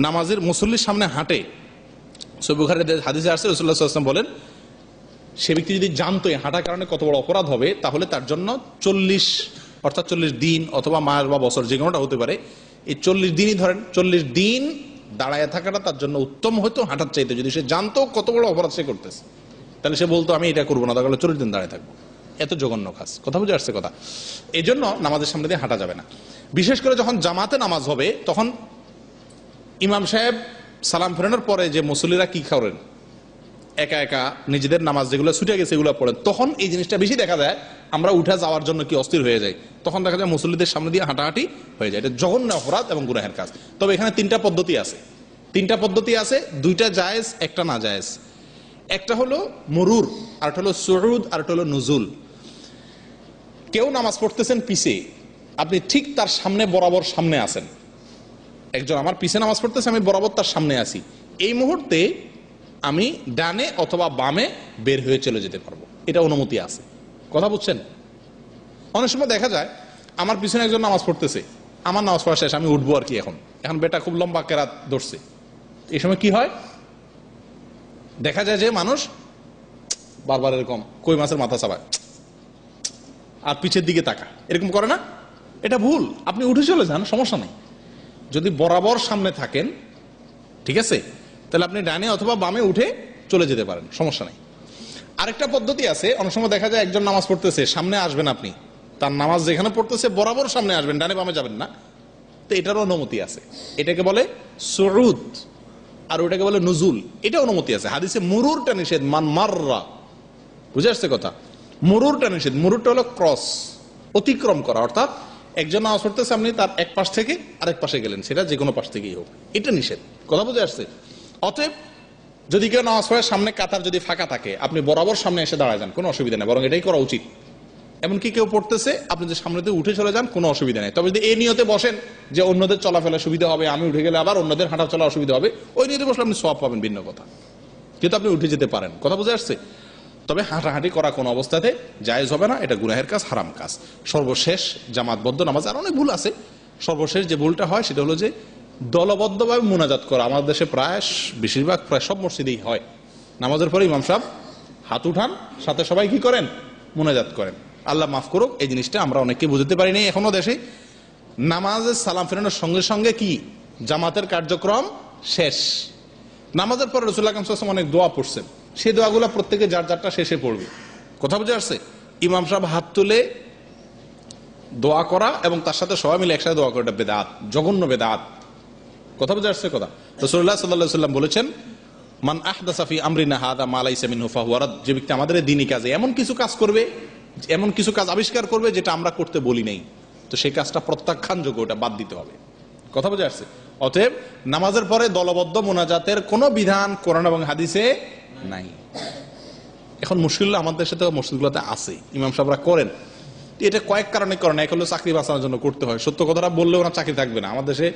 নামাজের মুসল্লির সামনে হাঁটে, সহিহ বুখারী হাদিসে আসছে, রাসূলুল্লাহ সাল্লাল্লাহু আলাইহি ওয়াসাল্লাম বলেন, সে ব্যক্তি যদি জানতো হাঁটার কারণে কত বড় অপরাধ হবে, তাহলে তার জন্য 40 অর্থাৎ 40 দিন অথবা মাস বা বছর, যে কোনোটা হতে পারে, এই 40 দিনই ধরেন, 40 দিন দাঁড়ায় থাকাটা তার জন্য উত্তম হতো হাঁটার চাইতে। যদি সে জানতো কত বড় অপরাধ সে করতেছে, তাহলে সে বলতো আমি এটা করবো না, তাহলে 40 দিন দাঁড়ায় থাকবো। এত জঘন্য কাজ, কথা বুঝে আসছে কথা? এই জন্য নামাজের সামনে দিয়ে হাঁটা যাবে না। বিশেষ করে যখন জামাতে নামাজ হবে, তখন ইমাম সাহেব সালাম ফেরানোর পরে যে মুসল্লিরা কি করেন, একা একা নিজেদের নামাজ যেগুলো ছুটে গেছে এগুলো পড়েন, তখন এই জিনিসটা বেশি দেখা যায়। আমরা উঠে যাওয়ার জন্য কি অস্থির হয়ে যাই, তখন দেখা যায় মুসল্লিদের সামনে দিয়ে হাঁটাহাঁটি হয়ে যায়। এটা জঘন্য অপরাধ এবং গুনাহের কাজ। তবে এখানে তিনটা পদ্ধতি আছে, দুইটা জায়েজ, একটা না জায়েজ। একটা হলো মুরুর, আরেকটা হলো সুউদ, আরেকটা হলো নুজুল। কেউ নামাজ পড়তেছেন পিছে, আপনি ঠিক তার সামনে বরাবর সামনে আছেন, একজন আমার পিছে নামাজ পড়তেছে, আমি বরাবর তার সামনে আছি, এই মুহূর্তে আমি ডানে অথবা বামে বের হয়ে চলে যেতে পারবো, এটা অনুমতি আছে। কথা বুঝছেন? অনেক সময় দেখা যায় আমার পিছনে একজন নামাজ পড়তেছে, আমার নামাজ পড়া শেষ, আমি উঠবো আর কি, এখন বেটা খুব লম্বা কেরাত ধরছে, এই সময় কি হয়, দেখা যায় যে মানুষ বারবার এরকম কই মাছের মাথা চাবায় আর পিছের দিকে তাকা, এরকম করে না? এটা ভুল। আপনি উঠে চলে যান, সমস্যা নেই। যদি বরাবর সামনে থাকেন, ঠিক আছে, তাহলে আপনি ডানে অথবা বামে উঠে চলে যেতে পারেন, সমস্যা নেই। আরেকটা পদ্ধতি আছে, অনেক সময় দেখা যায় একজন নামাজ পড়তেছে, সামনে আসবেন আপনি, তার নামাজ যেখানে পড়তেছে বরাবর সামনে আসবেন, ডানে বামে যাবেন না, তো এটারও অনুমতি আছে। এটাকে বলে সুউদ, আর ওটাকে বলে নুজুল, এটা অনুমতি আছে। হাদিসে মুরুরটা নিষেধ, মান মাররা, বুঝে আসছে কথা? মুরুরটা নিষেধ। মুরুরটা হলো ক্রস, অতিক্রম করা, অর্থাৎ একজন নামাজ পড়তেছে, আপনি তার এক পাশ থেকে আরেক পাশে গেলেন, সেটা যে কোনো পাশ থেকেই হোক, এটা নিষেধ। কথা বুঝে আসছে? অতএব যদি কেউ নামাজ পড়ে সামনে কাতার যদি ফাঁকা থাকে, আপনি বরাবর সামনে এসে দাঁড়ায় যান, কোনো অসুবিধা নেই, বরং এটাই করা উচিত। এমনকি কেউ পড়তেছে, আপনি যে সামনে দিয়ে উঠে চলে যান, কোনো অসুবিধা নেই। তবে যদি এই নিয়তে বসেন যে অন্যদের চলাফেরা সুবিধা হবে, আমি উঠে গেলে আবার অন্যদের হাঁটা চলা অসুবিধা হবে, ওই নিয়তে বসলে আপনি সওয়াব পাবেন, ভিন্ন কথা, কিন্তু আপনি উঠে যেতে পারেন। কথা বুঝে আসছে? তবে হাঁটাহাঁটি করা কোনো অবস্থাতে জায়েজ হবে না, এটা গুনাহের কাজ, হারাম কাজ। সর্বশেষ জামাতবদ্ধ নামাজ, আর অনেক ভুল আছে, সর্বশেষ যে ভুলটা হয় সেটা হলো যে দলবদ্ধভাবে মুনাজাত করা। আমাদের দেশে বেশিরভাগ প্রায় সব মসজিদেই হয়, নামাজের পরে ইমাম সাহেব হাত উঠান, সাথে সবাই কি করেন, মুনাজাত করেন। আল্লাহ মাফ করুক, এই জিনিসটা আমরা অনেকে বুঝতে পারি নাই এখনো দেশে। নামাজের সালাম ফেরানোর সঙ্গে সঙ্গে কি জামাতের কার্যক্রম শেষ। নামাজের পরে রাসূলুল্লাহ সাল্লাল্লাহু আলাইহি ওয়াসাল্লাম অনেক দোয়া পড়ছেন, সেই দোয়াগুলো প্রত্যেকে যার যারটা শেষে পড়বে। কথা বুঝে আসছে? ইমাম সাহেব হাত তুলে দোয়া করা এবং তার সাথে সবাই মিলে একসাথে দোয়া করা, এটা বেদাত, জঘন্য বেদাত। কথা বুঝে আসছে কথা? রাসূলুল্লাহ সাল্লাল্লাহু আলাইহি ওয়াসাল্লাম বলেছেন, মান আহদাসা ফি আমরিনা হাযা মা লাইসা মিনহু ফাহুয়া রাদ। যে ব্যক্তি আমাদের দ্বীনি কাজে এমন কিছু কাজ করবে, এমন কিছু কাজ আবিষ্কার করবে যেটা আমরা করতে বলি নাই, তো সেই কাজটা প্রত্যাখ্যানযোগ্য, ওটা বাদ দিতে হবে। কথা বুঝে আসছে? অতএব নামাজের পরে দলবদ্ধ মোনাজাতের কোনো বিধান কোরআন এবং হাদিসে নাই। এখন মুশকিল আমাদের দেশে তো মসজিদগুলোতে আছে, ইমাম সাহেবরা করেন, এটা কয়েক কারণে করেন। এক হলো চাকরি বাঁচানোর জন্য করতে হয়, সত্য কথাটা বললে ওনার চাকরি থাকবে না। আমাদের দেশে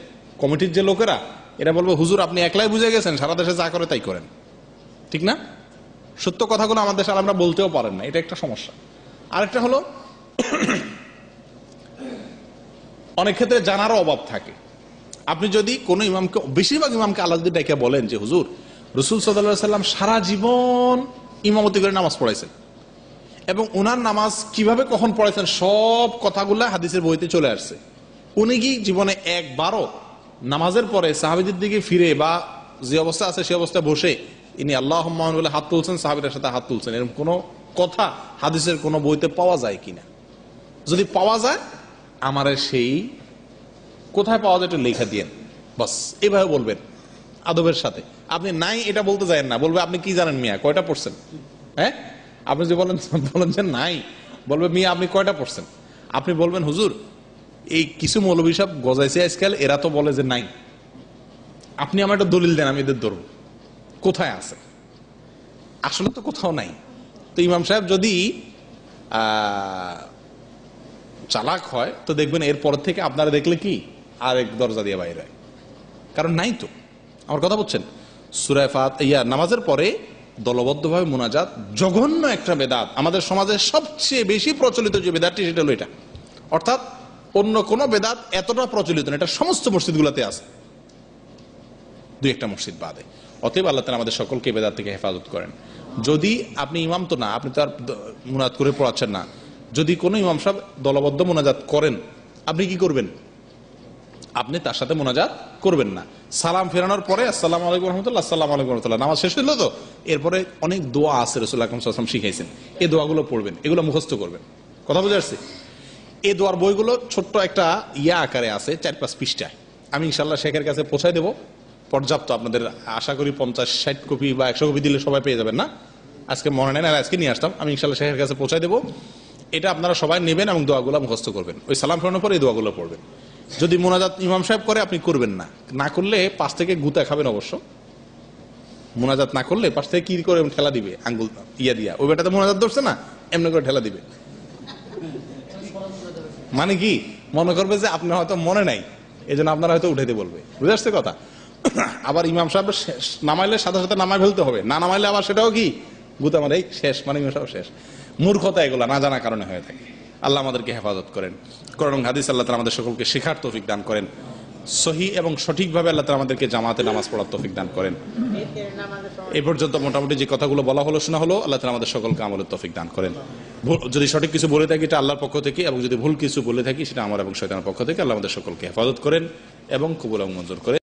কমিটির যে লোকেরা, এরা বলবে হুজুর আপনি একলাই বুঝে গেছেন, সারা দেশে যা করে তাই করেন, ঠিক না? সত্য কথাগুলো আমাদের দেশে আমরা বলতেও পারেন না, এটা একটা সমস্যা। আরেকটা হলো অনেক ক্ষেত্রে জানারও অভাব থাকে। আপনি যদি কোনো ইমামকে, বেশিরভাগ ইমামকে আল্লাহ যদি ডেকে বলেন যে হুজুর রাসূল সাল্লাল্লাহু আলাইহি সাল্লাম সারা জীবন ইমামতি করে নামাজ পড়াইছেন এবং ওনার নামাজ কিভাবে কখন পড়াইছেন সব কথাগুলা হাদিসের বইতে চলে আসছে, উনি কি জীবনে একবারও নামাজের পরে সাহাবীদের দিকে ফিরে বা যে অবস্থা আছে সে অবস্থায় বসে ইনি আল্লাহুম্মা বলে হাত তুলছেন, সাহাবীদের সাথে হাত তুলছেন, এরকম কোনো কথা হাদিসের কোনো বইতে পাওয়া যায় কিনা? যদি পাওয়া যায় আমার সেই কোথায় পাওয়া যায় একটু লেখা দিয়েন, বাস এইভাবে বলবেন আদবের সাথে। আপনি নাই এটা বলতে যাবেন না, বলবে আপনি কি জানেন মিয়া, কয়টা পড়ছেন? হ্যাঁ, আপনি যদি বলেন যে নাই, বলবে মিয়া আপনি কয়টা পড়ছেন? আপনি বলবেন হুজুর এই কিছু মৌলবী সাহেব গজাইছে আজকাল, এরা তো বলে যে নাই, আপনি আমার একটা দলিল দেন, আমি এদের ধরব, কোথায় আছে? আসলে তো কোথাও নাই। তো ইমাম সাহেব যদি চালাক হয় তো দেখবেন এরপর থেকে আপনারা দেখলে কি আরেক দরজা দিয়ে বাইরে হয়, কারণ নাই তো। আমার কথা বলছেন? সূরা ফাতিহা নামাজের পরে দলবদ্ধভাবে মুনাজাত জঘন্য একটা বেদাত। আমাদের সমাজে সবচেয়ে বেশি প্রচলিত যে বেদাতটি সেটা হলো এটা, অর্থাৎ অন্য কোন বেদাত এতটা প্রচলিত না, এটা সমস্ত মসজিদগুলোতে আছে, দুই একটা মসজিদ বাদে। অতএব আল্লাহ তাআলা আমাদের সকলকে বেদাত থেকে হেফাজত করেন। যদি আপনি ইমাম তো না, আপনি তো আর মুনাজাত করে পড়াচ্ছেন না, যদি কোনো ইমাম সাহেব দলবদ্ধ মুনাজাত করেন, আপনি কি করবেন? আপনি তার সাথে মুনাজাত করবেন না। সালাম ফেরানোর পরে আসসালামু আলাইকুম ওয়া রাহমাতুল্লাহ, আসসালামু আলাইকুম ওয়া রাহমাতুল্লাহ, নামাজ শেষ হলো তো, এরপরে অনেক দোয়া আছে রাসূলুল্লাহ সাল্লাল্লাহু আলাইহি ওয়াসাল্লাম শিখাইছেন, এই দোয়াগুলো পড়বেন, এগুলো মুখস্থ করবেন। কথা বুঝে আসছে? এই দোয়ার বইগুলো ছোট্ট একটা আকারে আছে, 4-5 পৃষ্ঠায়। আমি ইনশাআল্লাহ শেখের কাছে পৌঁছাই দেবো, পর্যাপ্ত আপনাদের আশা করি 50-60 কপি বা 100 কপি দিলে সবাই পেয়ে যাবেন না? আজকে মনে নেন, আর আজকে নিয়ে আসতাম, আমি ইনশাআল্লাহ শেখের কাছে পৌঁছাই দেবো। এটা আপনারা সবাই নেবেন এবং দোয়াগুলো মুখস্থ করবেন। ওই সালাম ফেরানোর পরে এই দোয়াগুলো পড়বেন। যদি মুনাজাত ইমাম সাহেব করে আপনি করবেন না, না করলে পাশ থেকে গুতা খাবেন অবশ্য। মুনাজাত না করলে পাশ থেকে কি করে ঠেলা দিবে, আঙ্গুল দিয়া, ওই বেটাতে মুনাজাত ধরছে না, এমনি করে ঠেলা দিবে। মানে কি মনে করবে যে আপনার হয়তো মনে নাই, এই জন্য আপনারা হয়তো উঠাইতে বলবে। বুঝে আসছে কথা? আবার ইমাম সাহেব নামাইলে সাথে সাথে নামাই ফেলতে হবে, না নামাইলে আবার সেটাও কি গুতা মারে শেষ, মানে ইমাম সাহেব শেষ। মূর্খতা এগুলা না জানা কারণে হয়ে থাকে। আল্লাহ আমাদেরকে হেফাজত করেন। কোরআন হাদিস আল্লাহ তাআলা আমাদের সকলকে শেখার তৌফিক দান করেন। সহি এবং সঠিকভাবে আল্লাহ তাআলা আমাদেরকে জামাতে নামাজ পড়ার তৌফিক দান করেন। এই পর্যন্ত মোটামুটি যে কথাগুলো বলা হলো শোনা হলো, আল্লাহ তাআলা আমাদের সকলকে আমলের তৌফিক দান করেন। যদি সঠিক কিছু বলে থাকি এটা আল্লাহর পক্ষ থেকে, এবং যদি ভুল কিছু বলে থাকি সেটা আমার এবং শয়তানের পক্ষ থেকে, আল্লাহ আমাদের সকলকে হেফাজত করেন এবং কবুল এবং মঞ্জুর করেন।